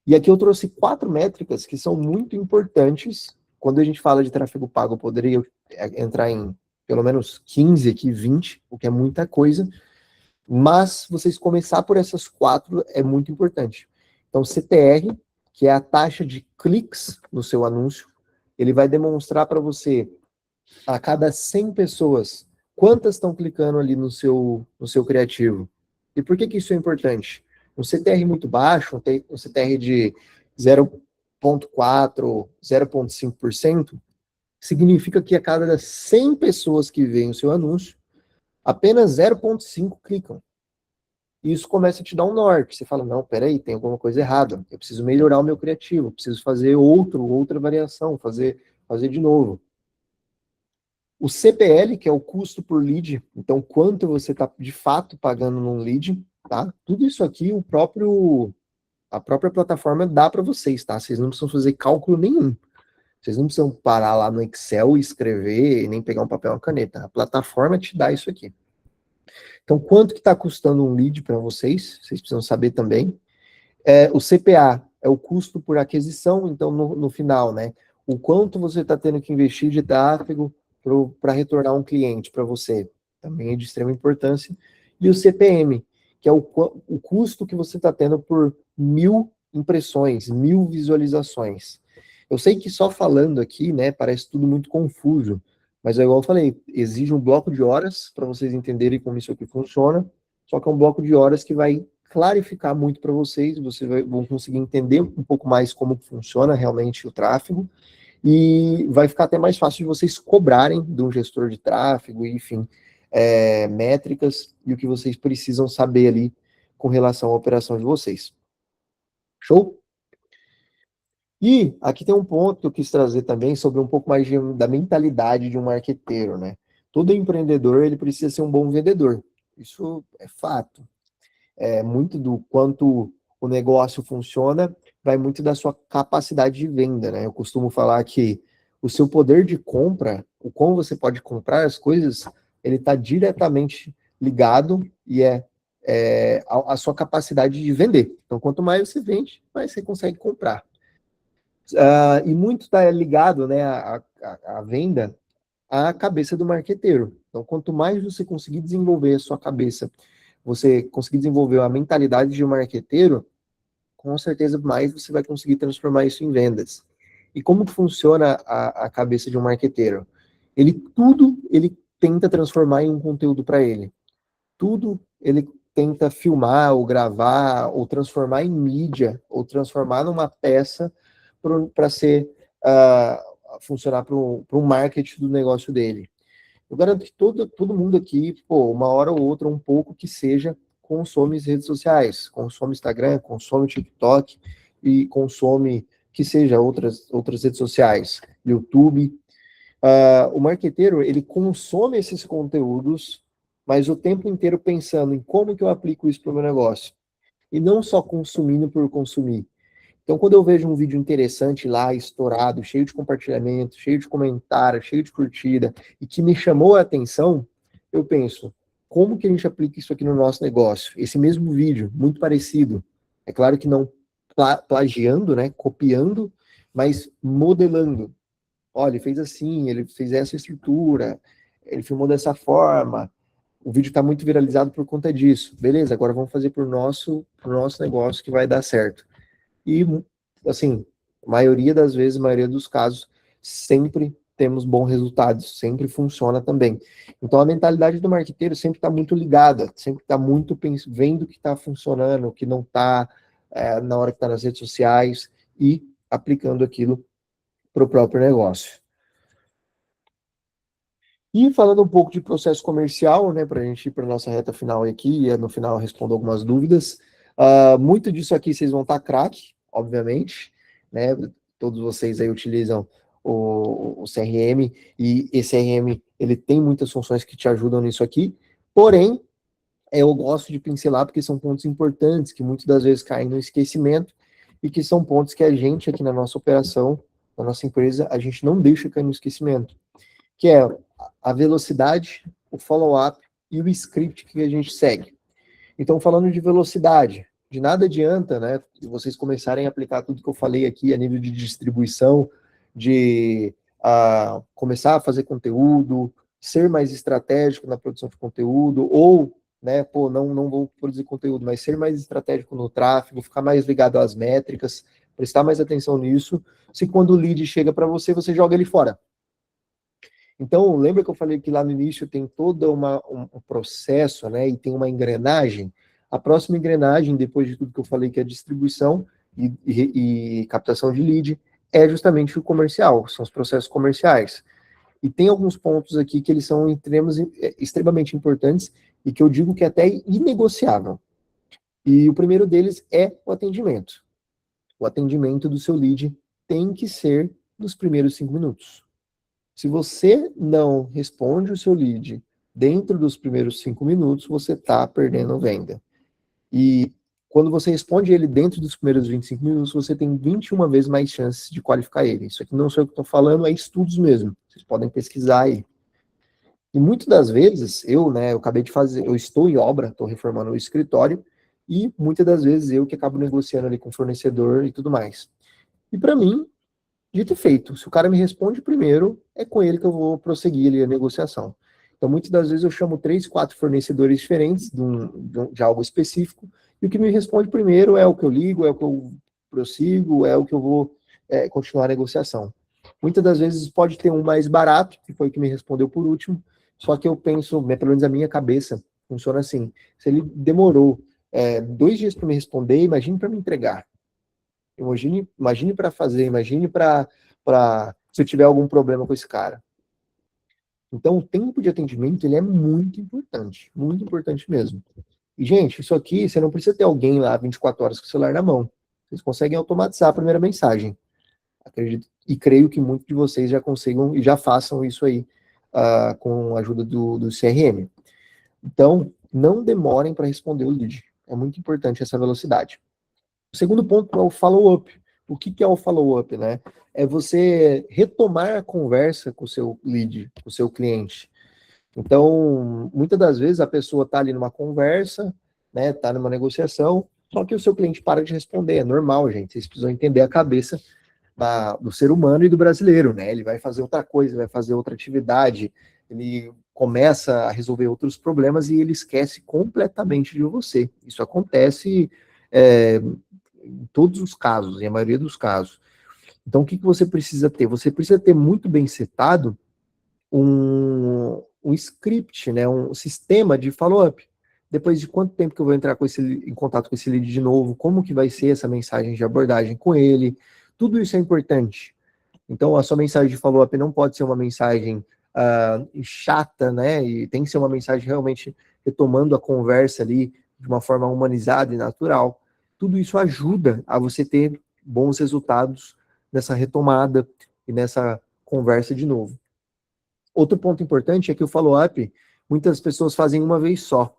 E aqui eu trouxe 4 métricas que são muito importantes. Quando a gente fala de tráfego pago, eu poderia entrar em pelo menos 15 aqui, 20, o que é muita coisa. Mas vocês começar por essas 4 é muito importante. Então, CTR, que é a taxa de cliques no seu anúncio, ele vai demonstrar para você, a cada 100 pessoas, quantas estão clicando ali no seu criativo. E por que isso é importante? Um CTR muito baixo, um CTR de 0,4%, 0,5%, significa que a cada 100 pessoas que veem o seu anúncio, apenas 0,5 clicam. E isso começa a te dar um norte. Você fala, não, peraí, tem alguma coisa errada. Eu preciso melhorar o meu criativo, preciso fazer outra variação, fazer de novo. O CPL, que é o custo por lead, então quanto você está de fato pagando num lead, tá? Tudo isso aqui a própria plataforma dá para vocês, tá? Vocês não precisam fazer cálculo nenhum. Vocês não precisam parar lá no Excel e escrever, nem pegar um papel e uma caneta. A plataforma te dá isso aqui. Então, quanto que está custando um lead para vocês? Vocês precisam saber também. O CPA é o custo por aquisição, então no final, né? O quanto você está tendo que investir de tráfego para retornar um cliente para você. Também é de extrema importância. E o CPM, que é o custo que você está tendo por 1.000 impressões, 1000 visualizações. Eu sei que só falando aqui, né, parece tudo muito confuso, mas é igual eu falei, exige um bloco de horas para vocês entenderem como isso aqui funciona, só que é um bloco de horas que vai clarificar muito para vocês, vão conseguir entender um pouco mais como funciona realmente o tráfego, e vai ficar até mais fácil de vocês cobrarem de um gestor de tráfego, enfim, métricas e o que vocês precisam saber ali com relação à operação de vocês. Show? E aqui tem um ponto que eu quis trazer também sobre um pouco mais da mentalidade de um marqueteiro, né? Todo empreendedor, ele precisa ser um bom vendedor. Isso é fato. É muito do quanto o negócio funciona, vai muito da sua capacidade de venda, né? Eu costumo falar que o seu poder de compra, o como você pode comprar as coisas, ele está diretamente ligado e a sua capacidade de vender. Então, quanto mais você vende, mais você consegue comprar. E muito está ligado, né, a venda à cabeça do marqueteiro. Então, quanto mais você conseguir desenvolver a sua cabeça, você conseguir desenvolver a mentalidade de um marqueteiro, com certeza mais você vai conseguir transformar isso em vendas. E como funciona a cabeça de um marqueteiro? Ele tenta transformar em um conteúdo para ele. Tudo ele tenta filmar, ou gravar, ou transformar em mídia, ou transformar numa peça para funcionar para um marketing do negócio dele. Eu garanto que todo mundo aqui, pô, uma hora ou outra, um pouco que seja, consome as redes sociais, consome Instagram, consome TikTok e consome que seja outras redes sociais, YouTube. O marqueteiro, ele consome esses conteúdos, mas o tempo inteiro pensando em como que eu aplico isso para o meu negócio. E não só consumindo por consumir. Então, quando eu vejo um vídeo interessante lá, estourado, cheio de compartilhamento, cheio de comentário, cheio de curtida, e que me chamou a atenção, eu penso, como que a gente aplica isso aqui no nosso negócio? Esse mesmo vídeo, muito parecido. É claro que não plagiando, né, copiando, mas modelando. Olha, ele fez assim, ele fez essa estrutura, ele filmou dessa forma, o vídeo está muito viralizado por conta disso. Beleza, agora vamos fazer pro nosso negócio que vai dar certo. E, assim, maioria das vezes, maioria dos casos, sempre temos bons resultados, sempre funciona também. Então, a mentalidade do marqueteiro sempre está muito ligada, sempre está muito vendo o que está funcionando, o que não está na hora que está nas redes sociais e aplicando aquilo para o próprio negócio. E falando um pouco de processo comercial, né, para a gente ir para a nossa reta final aqui, e no final eu respondo algumas dúvidas. Muito disso aqui vocês vão estar craque, obviamente, né? Todos vocês aí utilizam o CRM, e esse CRM, ele tem muitas funções que te ajudam nisso aqui, porém, eu gosto de pincelar porque são pontos importantes, que muitas das vezes caem no esquecimento, e que são pontos que a gente aqui na nossa operação, na nossa empresa, a gente não deixa cair no esquecimento, que é a velocidade, o follow-up e o script que a gente segue. Então, falando de velocidade, de nada adianta, né, vocês começarem a aplicar tudo que eu falei aqui a nível de distribuição, de começar a fazer conteúdo, ser mais estratégico na produção de conteúdo, ou, né, pô, não vou produzir conteúdo, mas ser mais estratégico no tráfego, ficar mais ligado às métricas, prestar mais atenção nisso, se quando o lead chega para você, você joga ele fora. Então, lembra que eu falei que lá no início tem todo um processo, né, e tem uma engrenagem? A próxima engrenagem, depois de tudo que eu falei, que é distribuição e captação de lead, é justamente o comercial, são os processos comerciais. E tem alguns pontos aqui que eles são extremamente importantes e que eu digo que é até inegociável. E o primeiro deles é o atendimento. O atendimento do seu lead tem que ser nos primeiros 5 minutos. Se você não responde o seu lead dentro dos primeiros 5 minutos, você está perdendo venda. E quando você responde ele dentro dos primeiros 25 minutos, você tem 21 vezes mais chances de qualificar ele. Isso aqui não sou eu que estou falando, é estudos mesmo. Vocês podem pesquisar aí. E muitas das vezes, eu acabei de fazer, eu estou em obra, estou reformando o escritório, e muitas das vezes eu que acabo negociando ali com o fornecedor e tudo mais. E para mim, dito e feito, se o cara me responde primeiro, é com ele que eu vou prosseguir ali a negociação. Então, muitas das vezes eu chamo 3, 4 fornecedores diferentes de algo específico, e o que me responde primeiro é o que eu ligo, é o que eu prossigo, é o que eu vou continuar a negociação. Muitas das vezes pode ter um mais barato, que foi o que me respondeu por último, só que eu penso, pelo menos a minha cabeça, funciona assim, se ele demorou 2 dias para me responder, imagine para me entregar. Imagine para fazer, imagine para se eu tiver algum problema com esse cara. Então, o tempo de atendimento, ele é muito importante mesmo. E, gente, isso aqui, você não precisa ter alguém lá 24 horas com o celular na mão. Vocês conseguem automatizar a primeira mensagem. Acredito e creio que muitos de vocês já consigam e já façam isso aí com a ajuda do CRM. Então, não demorem para responder o lead. É muito importante essa velocidade. O segundo ponto é o follow-up. O que é o follow-up, né? É você retomar a conversa com o seu lead, com o seu cliente. Então, muitas das vezes a pessoa está ali numa conversa, né? Está numa negociação, só que o seu cliente para de responder. É normal, gente. Vocês precisam entender a cabeça do ser humano e do brasileiro, né? Ele vai fazer outra coisa, vai fazer outra atividade, ele começa a resolver outros problemas e ele esquece completamente de você. Isso acontece em todos os casos, em a maioria dos casos. Então, o que você precisa ter? Você precisa ter muito bem setado um script, né? Um sistema de follow-up. Depois de quanto tempo que eu vou entrar em contato com esse lead de novo, como que vai ser essa mensagem de abordagem com ele, tudo isso é importante. Então, a sua mensagem de follow-up não pode ser uma mensagem chata, né? E tem que ser uma mensagem realmente retomando a conversa ali de uma forma humanizada e natural. Tudo isso ajuda a você ter bons resultados nessa retomada e nessa conversa de novo. Outro ponto importante é que o follow-up, muitas pessoas fazem uma vez só,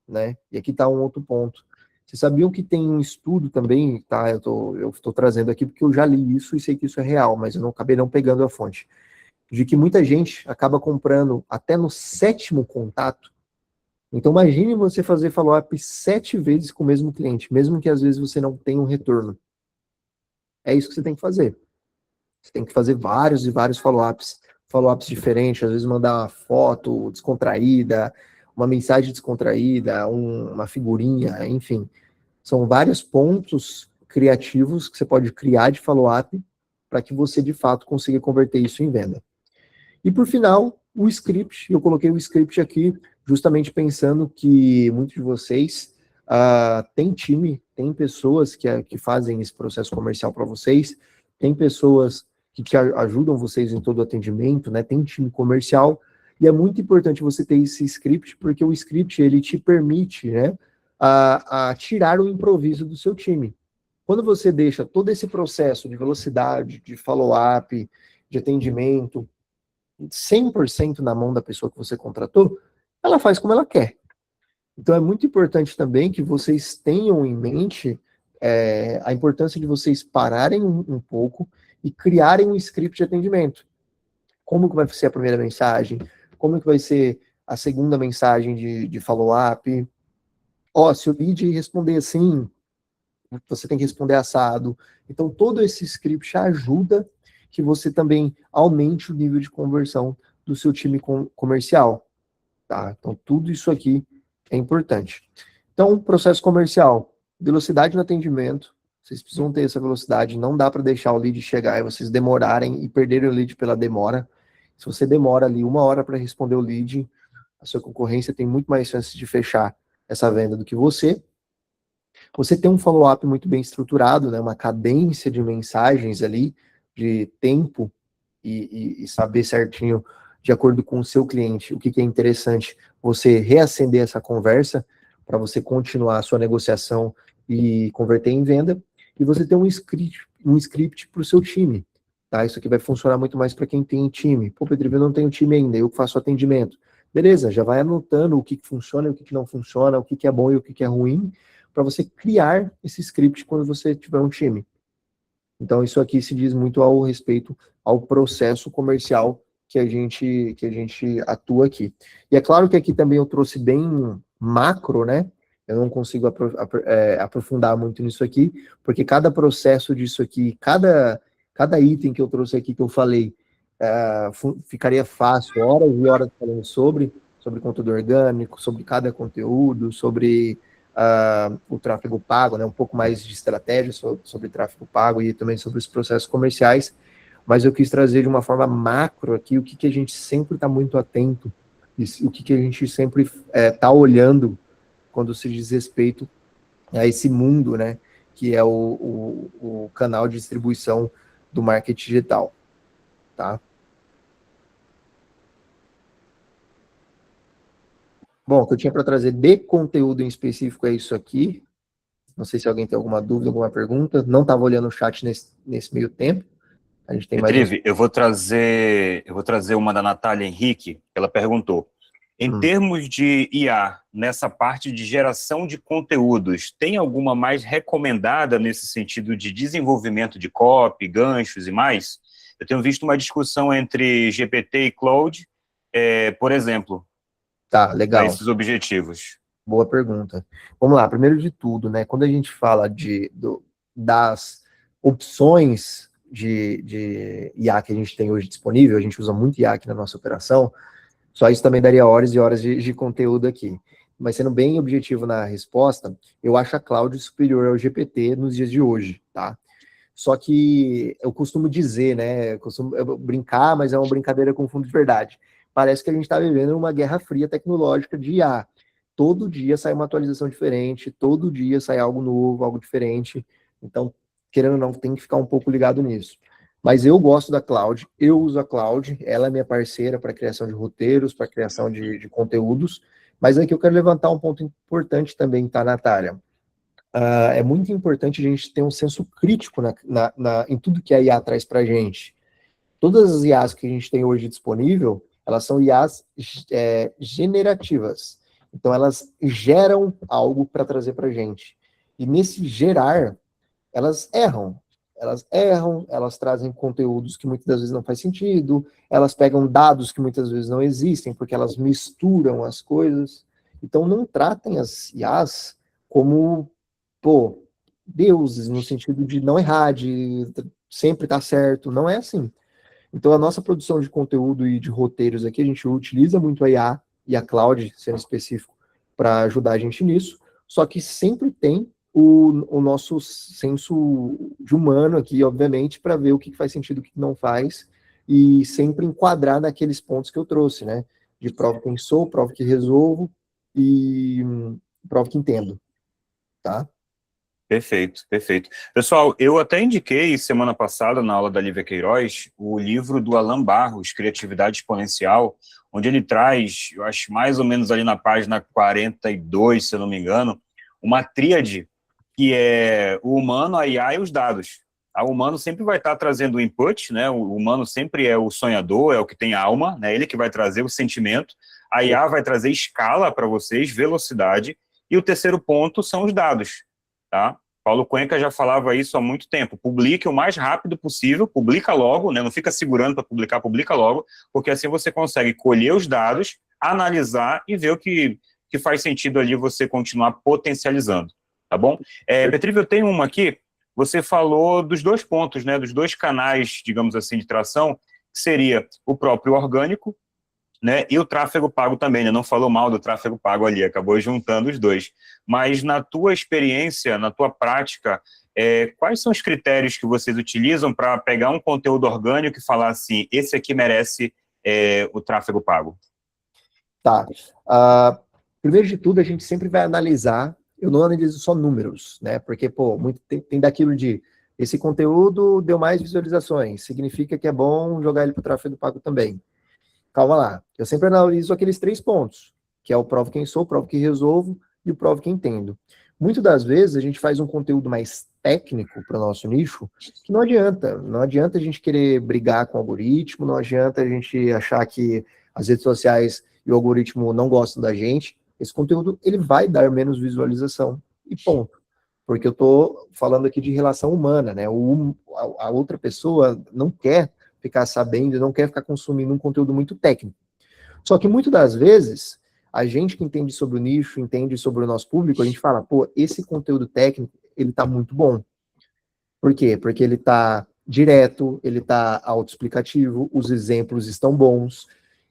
né? E aqui está um outro ponto. Vocês sabiam que tem um estudo também, tá? Eu tô trazendo aqui porque eu já li isso e sei que isso é real, mas eu não acabei não pegando a fonte. De que muita gente acaba comprando até no 7º contato. Então imagine você fazer follow-up 7 vezes com o mesmo cliente, mesmo que às vezes você não tenha um retorno. É isso que você tem que fazer. Você tem que fazer vários e vários follow-ups diferentes, às vezes mandar uma foto descontraída, uma mensagem descontraída, uma figurinha, enfim. São vários pontos criativos que você pode criar de follow-up para que você, de fato, consiga converter isso em venda. E, por final, o script. Eu coloquei o script aqui justamente pensando que muitos de vocês têm time, tem pessoas que fazem esse processo comercial para vocês, tem pessoas que ajudam vocês em todo o atendimento, né? Tem time comercial, e é muito importante você ter esse script, porque o script, ele te permite, né, a tirar o improviso do seu time. Quando você deixa todo esse processo de velocidade, de follow-up, de atendimento, 100% na mão da pessoa que você contratou, ela faz como ela quer. Então é muito importante também que vocês tenham em mente a importância de vocês pararem um pouco e criarem um script de atendimento. Como que vai ser a primeira mensagem? Como que vai ser a segunda mensagem de follow-up? Se o lead responder assim, você tem que responder assado. Então, todo esse script ajuda que você também aumente o nível de conversão do seu time comercial. Tá? Então, tudo isso aqui é importante. Então, processo comercial, velocidade no atendimento. Vocês precisam ter essa velocidade. Não dá para deixar o lead chegar e vocês demorarem e perderem o lead pela demora. Se você demora ali 1 hora para responder o lead, a sua concorrência tem muito mais chances de fechar essa venda do que você. Você tem um follow-up muito bem estruturado, né, uma cadência de mensagens ali, de tempo, e saber certinho, de acordo com o seu cliente, o que é interessante, você reacender essa conversa, para você continuar a sua negociação e converter em venda, e você tem um script para o seu time. Tá? Isso aqui vai funcionar muito mais para quem tem time. Pô, Pedro, eu não tenho time ainda, eu faço atendimento. Beleza, já vai anotando o que funciona e o que não funciona, o que é bom e o que é ruim, para você criar esse script quando você tiver um time. Então, isso aqui se diz muito ao respeito ao processo comercial que a gente atua aqui. E é claro que aqui também eu trouxe bem macro, né? Eu não consigo aprofundar muito nisso aqui, porque cada processo disso aqui, cada item que eu trouxe aqui, que eu falei, ficaria fácil, horas e horas falando sobre conteúdo orgânico, sobre cada conteúdo, sobre o tráfego pago, né, um pouco mais de estratégia sobre tráfego pago e também sobre os processos comerciais, mas eu quis trazer de uma forma macro aqui o que a gente sempre está muito atento, o que a gente sempre está olhando quando se diz respeito a esse mundo, né, que é o canal de distribuição do marketing digital, tá? Bom, o que eu tinha para trazer de conteúdo em específico é isso aqui. Não sei se alguém tem alguma dúvida, alguma pergunta. Não estava olhando o chat nesse meio tempo. A gente tem mais uns... Retrieve, eu vou trazer uma da Natália Henrique. Ela perguntou: em termos de IA, nessa parte de geração de conteúdos, tem alguma mais recomendada nesse sentido de desenvolvimento de copy, ganchos e mais? Eu tenho visto uma discussão entre GPT e Claude, por exemplo, Tá, para legal. esses objetivos. Boa pergunta. Vamos lá, primeiro de tudo, né? Quando a gente fala das opções de IA que a gente tem hoje disponível, a gente usa muito IA aqui na nossa operação, só isso também daria horas e horas de conteúdo aqui. Mas sendo bem objetivo na resposta, eu acho a Cloud superior ao GPT nos dias de hoje, tá? Só que eu costumo dizer, né? Eu costumo brincar, mas é uma brincadeira com fundo de verdade. Parece que a gente está vivendo uma guerra fria tecnológica de IA. Todo dia sai uma atualização diferente, todo dia sai algo novo, algo diferente. Então, querendo ou não, tem que ficar um pouco ligado nisso. Mas eu gosto da Cloud, eu uso a Cloud, ela é minha parceira para criação de roteiros, para criação de conteúdos. Mas aqui eu quero levantar um ponto importante também, tá, Natália? É muito importante a gente ter um senso crítico em tudo que a IA traz para a gente. Todas as IAs que a gente tem hoje disponível, elas são IAs generativas. Então, elas geram algo para trazer para a gente. E nesse gerar, elas erram. Elas trazem conteúdos que muitas das vezes não faz sentido, elas pegam dados que muitas vezes não existem, porque elas misturam as coisas. Então, não tratem as IAs como, pô, deuses, no sentido de não errar, de sempre estar certo. Não é assim. Então, a nossa produção de conteúdo e de roteiros aqui, a gente utiliza muito a IA e a Cloud, sendo específico, para ajudar a gente nisso, só que sempre tem o nosso senso de humano aqui, obviamente, para ver o que faz sentido, o que não faz, e sempre enquadrar naqueles pontos que eu trouxe, né? De prova quem sou, prova que resolvo e prova que entendo, tá? Perfeito, perfeito. Pessoal, eu até indiquei semana passada, na aula da Lívia Queiroz, o livro do Alan Barros, Criatividade Exponencial, onde ele traz, eu acho mais ou menos ali na página 42, se eu não me engano, uma tríade que é o humano, a IA e os dados. O humano sempre vai estar trazendo o input, né? O humano sempre é o sonhador, é o que tem alma, né? Ele que vai trazer o sentimento. A IA vai trazer escala para vocês, velocidade. E o terceiro ponto são os dados, tá? Paulo Cuenca já falava isso há muito tempo. Publique o mais rápido possível, publica logo, né? Não fica segurando para publicar, publica logo, porque assim você consegue colher os dados, analisar e ver o que faz sentido ali você continuar potencializando, tá bom? Betrive, eu tenho uma aqui. Você falou dos dois pontos, né? Dos dois canais, digamos assim, de tração, que seria o próprio orgânico, né, e o tráfego pago também, né? Não falou mal do tráfego pago ali, acabou juntando os dois. Mas na tua experiência, na tua prática, quais são os critérios que vocês utilizam para pegar um conteúdo orgânico e falar assim, esse aqui merece o tráfego pago? Tá. Primeiro de tudo, a gente sempre vai analisar, eu não analiso só números, né? Porque, pô, tem daquilo de esse conteúdo deu mais visualizações, significa que é bom jogar ele para o tráfego pago também. Calma lá. Eu sempre analiso aqueles 3 pontos, que é o provo quem sou, provo que resolvo e o provo que entendo. Muitas das vezes a gente faz um conteúdo mais técnico para o nosso nicho, que não adianta. Não adianta a gente querer brigar com o algoritmo, não adianta a gente achar que as redes sociais e o algoritmo não gostam da gente. Esse conteúdo, ele vai dar menos visualização e ponto. Porque eu estou falando aqui de relação humana, né? A outra pessoa não quer ficar sabendo, não quer ficar consumindo um conteúdo muito técnico. Só que muitas das vezes, a gente que entende sobre o nicho, entende sobre o nosso público, a gente fala, pô, esse conteúdo técnico, ele tá muito bom. Por quê? Porque ele tá direto, ele tá autoexplicativo, os exemplos estão bons.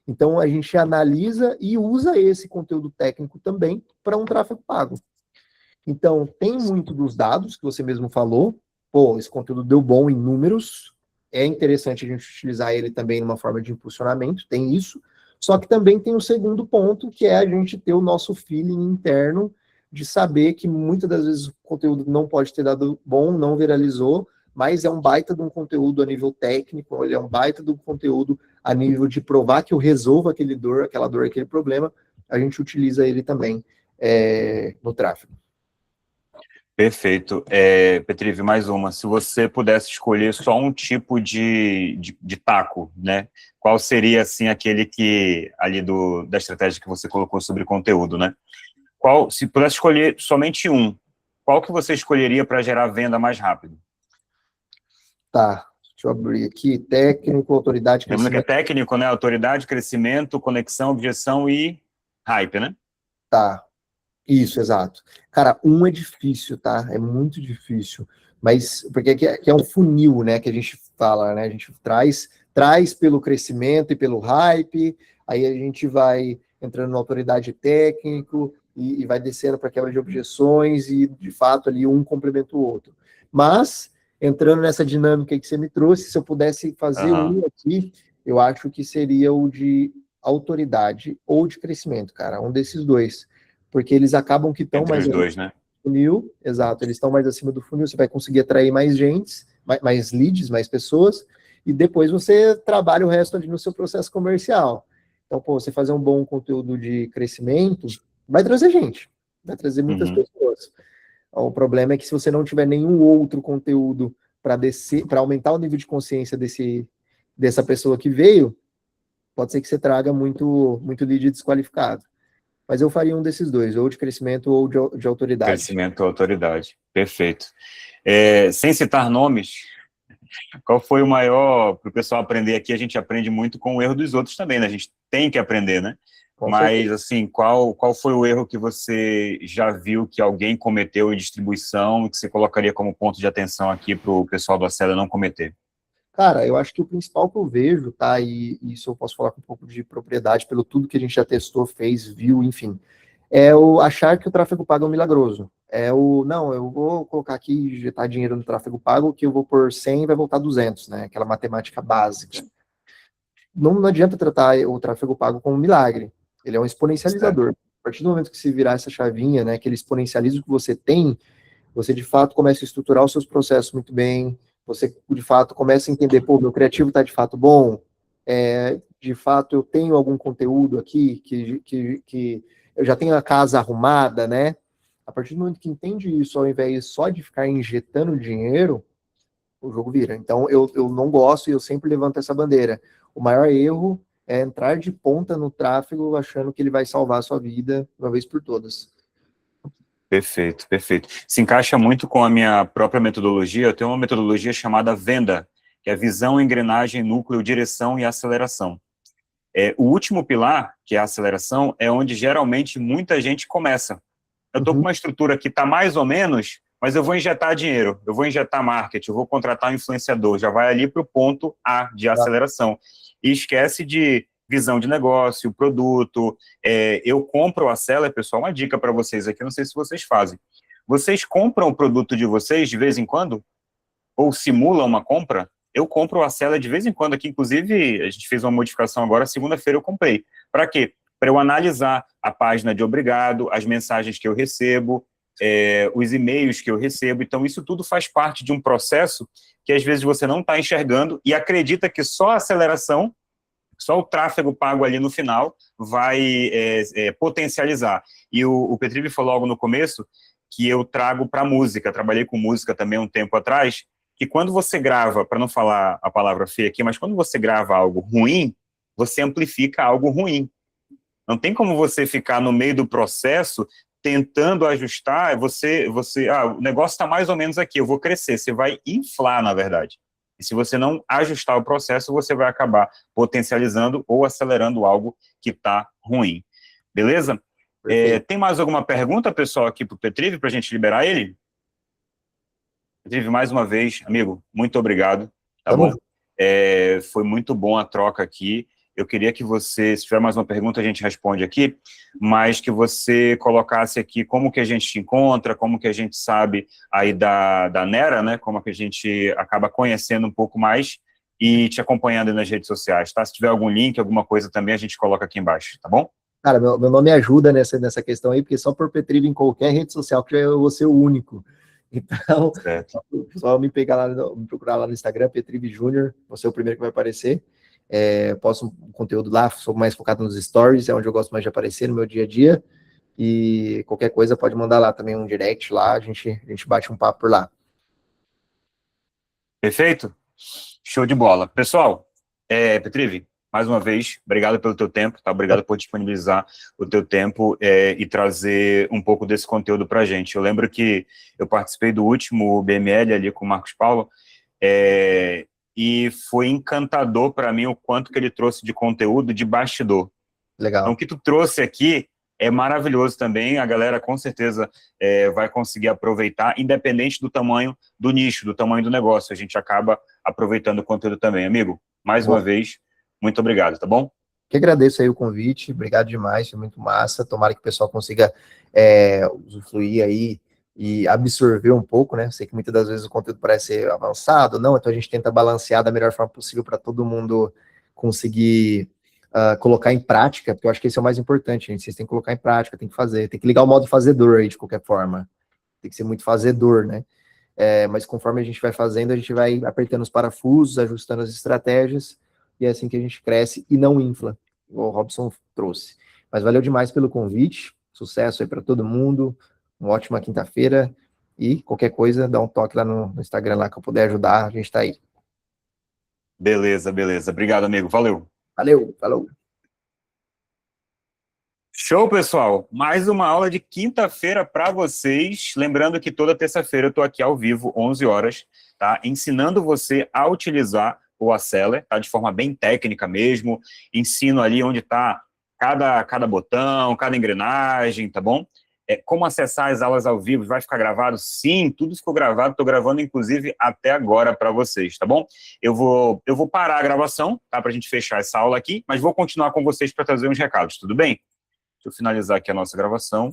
Então, a gente analisa e usa esse conteúdo técnico também para um tráfego pago. Então, tem muito dos dados que você mesmo falou. Pô, esse conteúdo deu bom em números. É interessante a gente utilizar ele também numa forma de impulsionamento, tem isso. Só que também tem o segundo ponto, que é a gente ter o nosso feeling interno de saber que muitas das vezes o conteúdo não pode ter dado bom, não viralizou, mas é um baita de um conteúdo a nível técnico, ele é um baita de um conteúdo a nível de provar que eu resolvo aquela dor, aquele problema, a gente utiliza ele também no tráfego. Perfeito. Petrive, mais uma. Se você pudesse escolher só um tipo de taco, né? Qual seria, assim, aquele que, ali da estratégia que você colocou sobre conteúdo, né? Se pudesse escolher somente um, qual que você escolheria para gerar venda mais rápido? Tá, deixa eu abrir aqui. Técnico, autoridade, Lembrando que é crescimento. técnico, né? Autoridade, crescimento, conexão, objeção e hype, né? Tá, isso, exato. Cara, um é difícil, tá? É muito difícil. Mas, porque aqui é um funil, né, que a gente fala, né? A gente traz pelo crescimento e pelo hype, aí a gente vai entrando na autoridade técnico e vai descendo para quebra de objeções e, de fato, ali um complementa o outro. Mas, entrando nessa dinâmica que você me trouxe, se eu pudesse fazer um aqui, eu acho que seria o de autoridade ou de crescimento, cara, um desses dois. Porque eles acabam que estão Entre mais os dois, né? funil, exato, eles estão mais acima do funil, você vai conseguir atrair mais gente, mais leads, mais pessoas, e depois você trabalha o resto ali no seu processo comercial. Então, pô, você fazer um bom conteúdo de crescimento, vai trazer gente, vai trazer muitas pessoas. O problema é que se você não tiver nenhum outro conteúdo para descer, para aumentar o nível de consciência dessa pessoa que veio, pode ser que você traga muito lead desqualificado. Mas eu faria um desses dois, ou de crescimento ou de autoridade. Crescimento ou autoridade. Perfeito. Sem citar nomes, qual foi o maior, para o pessoal aprender aqui, a gente aprende muito com o erro dos outros também, né? A gente tem que aprender, né? Com Mas, certeza. assim, qual foi o erro que você já viu que alguém cometeu em distribuição e que você colocaria como ponto de atenção aqui para o pessoal do Acela não cometer? Cara, eu acho que o principal que eu vejo, tá, e isso eu posso falar com um pouco de propriedade pelo tudo que a gente já testou, fez, viu, enfim, é o achar que o tráfego pago é um milagroso. Não, eu vou colocar aqui, injetar dinheiro no tráfego pago, que eu vou por 100 e vai voltar 200, né, aquela matemática básica. Não adianta tratar o tráfego pago como um milagre, ele é um Certo. exponencializador. A partir do momento que se virar essa chavinha, né, que ele exponencializa o que você tem, você de fato começa a estruturar os seus processos muito bem, você de fato começa a entender, pô, meu criativo está de fato bom, de fato eu tenho algum conteúdo aqui que eu já tenho a casa arrumada, né? A partir do momento que entende isso, ao invés só de ficar injetando dinheiro, o jogo vira. Então eu não gosto e eu sempre levanto essa bandeira. O maior erro é entrar de ponta no tráfego achando que ele vai salvar a sua vida uma vez por todas. Perfeito, perfeito. Se encaixa muito com a minha própria metodologia. Eu tenho uma metodologia chamada VENDA, que é visão, engrenagem, núcleo, direção e aceleração. O último pilar, que é a aceleração, é onde geralmente muita gente começa. Eu estou com uma estrutura que está mais ou menos, mas eu vou injetar dinheiro, eu vou injetar marketing, eu vou contratar um influenciador, já vai ali para o ponto A de aceleração. E esquece de visão de negócio, produto. Eu compro a Seller, pessoal, uma dica para vocês aqui, não sei se vocês fazem. Vocês compram o produto de vocês de vez em quando? Ou simulam uma compra? Eu compro a Seller de vez em quando aqui, inclusive a gente fez uma modificação agora, segunda-feira eu comprei. Para quê? Para eu analisar a página de obrigado, as mensagens que eu recebo, os e-mails que eu recebo. Então, isso tudo faz parte de um processo que às vezes você não está enxergando e acredita que só a aceleração, só o tráfego pago ali no final vai potencializar. E o Petrivi falou logo no começo que eu trago para música, trabalhei com música também um tempo atrás, que quando você grava, para não falar a palavra feia aqui, mas quando você grava algo ruim, você amplifica algo ruim. Não tem como você ficar no meio do processo tentando ajustar, o negócio está mais ou menos aqui, eu vou crescer, você vai inflar, na verdade. E se você não ajustar o processo, você vai acabar potencializando ou acelerando algo que está ruim. Beleza? Tem mais alguma pergunta, pessoal, aqui para o Petrivi, para a gente liberar ele? Petrivi, mais uma vez, amigo, muito obrigado, tá bom? Foi muito bom a troca aqui. eu queria que você, se tiver mais uma pergunta, a gente responde aqui, mas que você colocasse aqui como que a gente te encontra, como que a gente sabe aí da Nera, né, como que a gente acaba conhecendo um pouco mais e te acompanhando aí nas redes sociais, tá? Se tiver algum link, alguma coisa também, a gente coloca aqui embaixo, tá bom? Cara, meu nome ajuda nessa questão aí, porque só por Petrive em qualquer rede social, que eu vou ser o único. Então, Certo. só me pegar lá, me procurar lá no Instagram, Petrive Júnior, vou ser o primeiro que vai aparecer. Posto um conteúdo lá, sou mais focado nos stories, é onde eu gosto mais de aparecer no meu dia a dia. E qualquer coisa pode mandar lá também um direct lá, a gente bate um papo por lá. Perfeito? Show de bola. Pessoal, Petrive, mais uma vez, obrigado pelo teu tempo, tá? Obrigado por disponibilizar o teu tempo e trazer um pouco desse conteúdo para a gente. Eu lembro que eu participei do último BML ali com o Marcos Paulo, e foi encantador para mim o quanto que ele trouxe de conteúdo de bastidor. Então, Legal. o que tu trouxe aqui é maravilhoso também, a galera com certeza vai conseguir aproveitar, independente do tamanho do nicho, do tamanho do negócio, a gente acaba aproveitando o conteúdo também. Amigo, mais uma vez, muito obrigado, tá bom? Que agradeço aí o convite, obrigado demais, foi muito massa, tomara que o pessoal consiga usufruir aí e absorver um pouco, né? Sei que muitas das vezes o conteúdo parece ser avançado, não, então a gente tenta balancear da melhor forma possível para todo mundo conseguir colocar em prática, porque eu acho que esse é o mais importante, gente. Vocês têm que colocar em prática, tem que fazer, tem que ligar o modo fazedor aí de qualquer forma. Tem que ser muito fazedor, né? Mas conforme a gente vai fazendo, a gente vai apertando os parafusos, ajustando as estratégias, e é assim que a gente cresce e não infla, igual o Robson trouxe. Mas valeu demais pelo convite, sucesso aí para todo mundo, uma ótima quinta-feira, e qualquer coisa, dá um toque lá no Instagram lá que eu puder ajudar, a gente tá aí. Beleza, beleza. Obrigado, amigo. Valeu. Valeu, falou. Show, pessoal. Mais uma aula de quinta-feira para vocês. Lembrando que toda terça-feira eu estou aqui ao vivo, 11 horas, tá? Ensinando você a utilizar o Aceler, tá? De forma bem técnica mesmo. Ensino ali onde está cada botão, cada engrenagem, tá bom? Como acessar as aulas ao vivo, vai ficar gravado? Sim, tudo ficou gravado, estou gravando, inclusive, até agora para vocês, tá bom? Eu vou parar a gravação, tá? Para a gente fechar essa aula aqui, mas vou continuar com vocês para trazer uns recados, tudo bem? Deixa eu finalizar aqui a nossa gravação.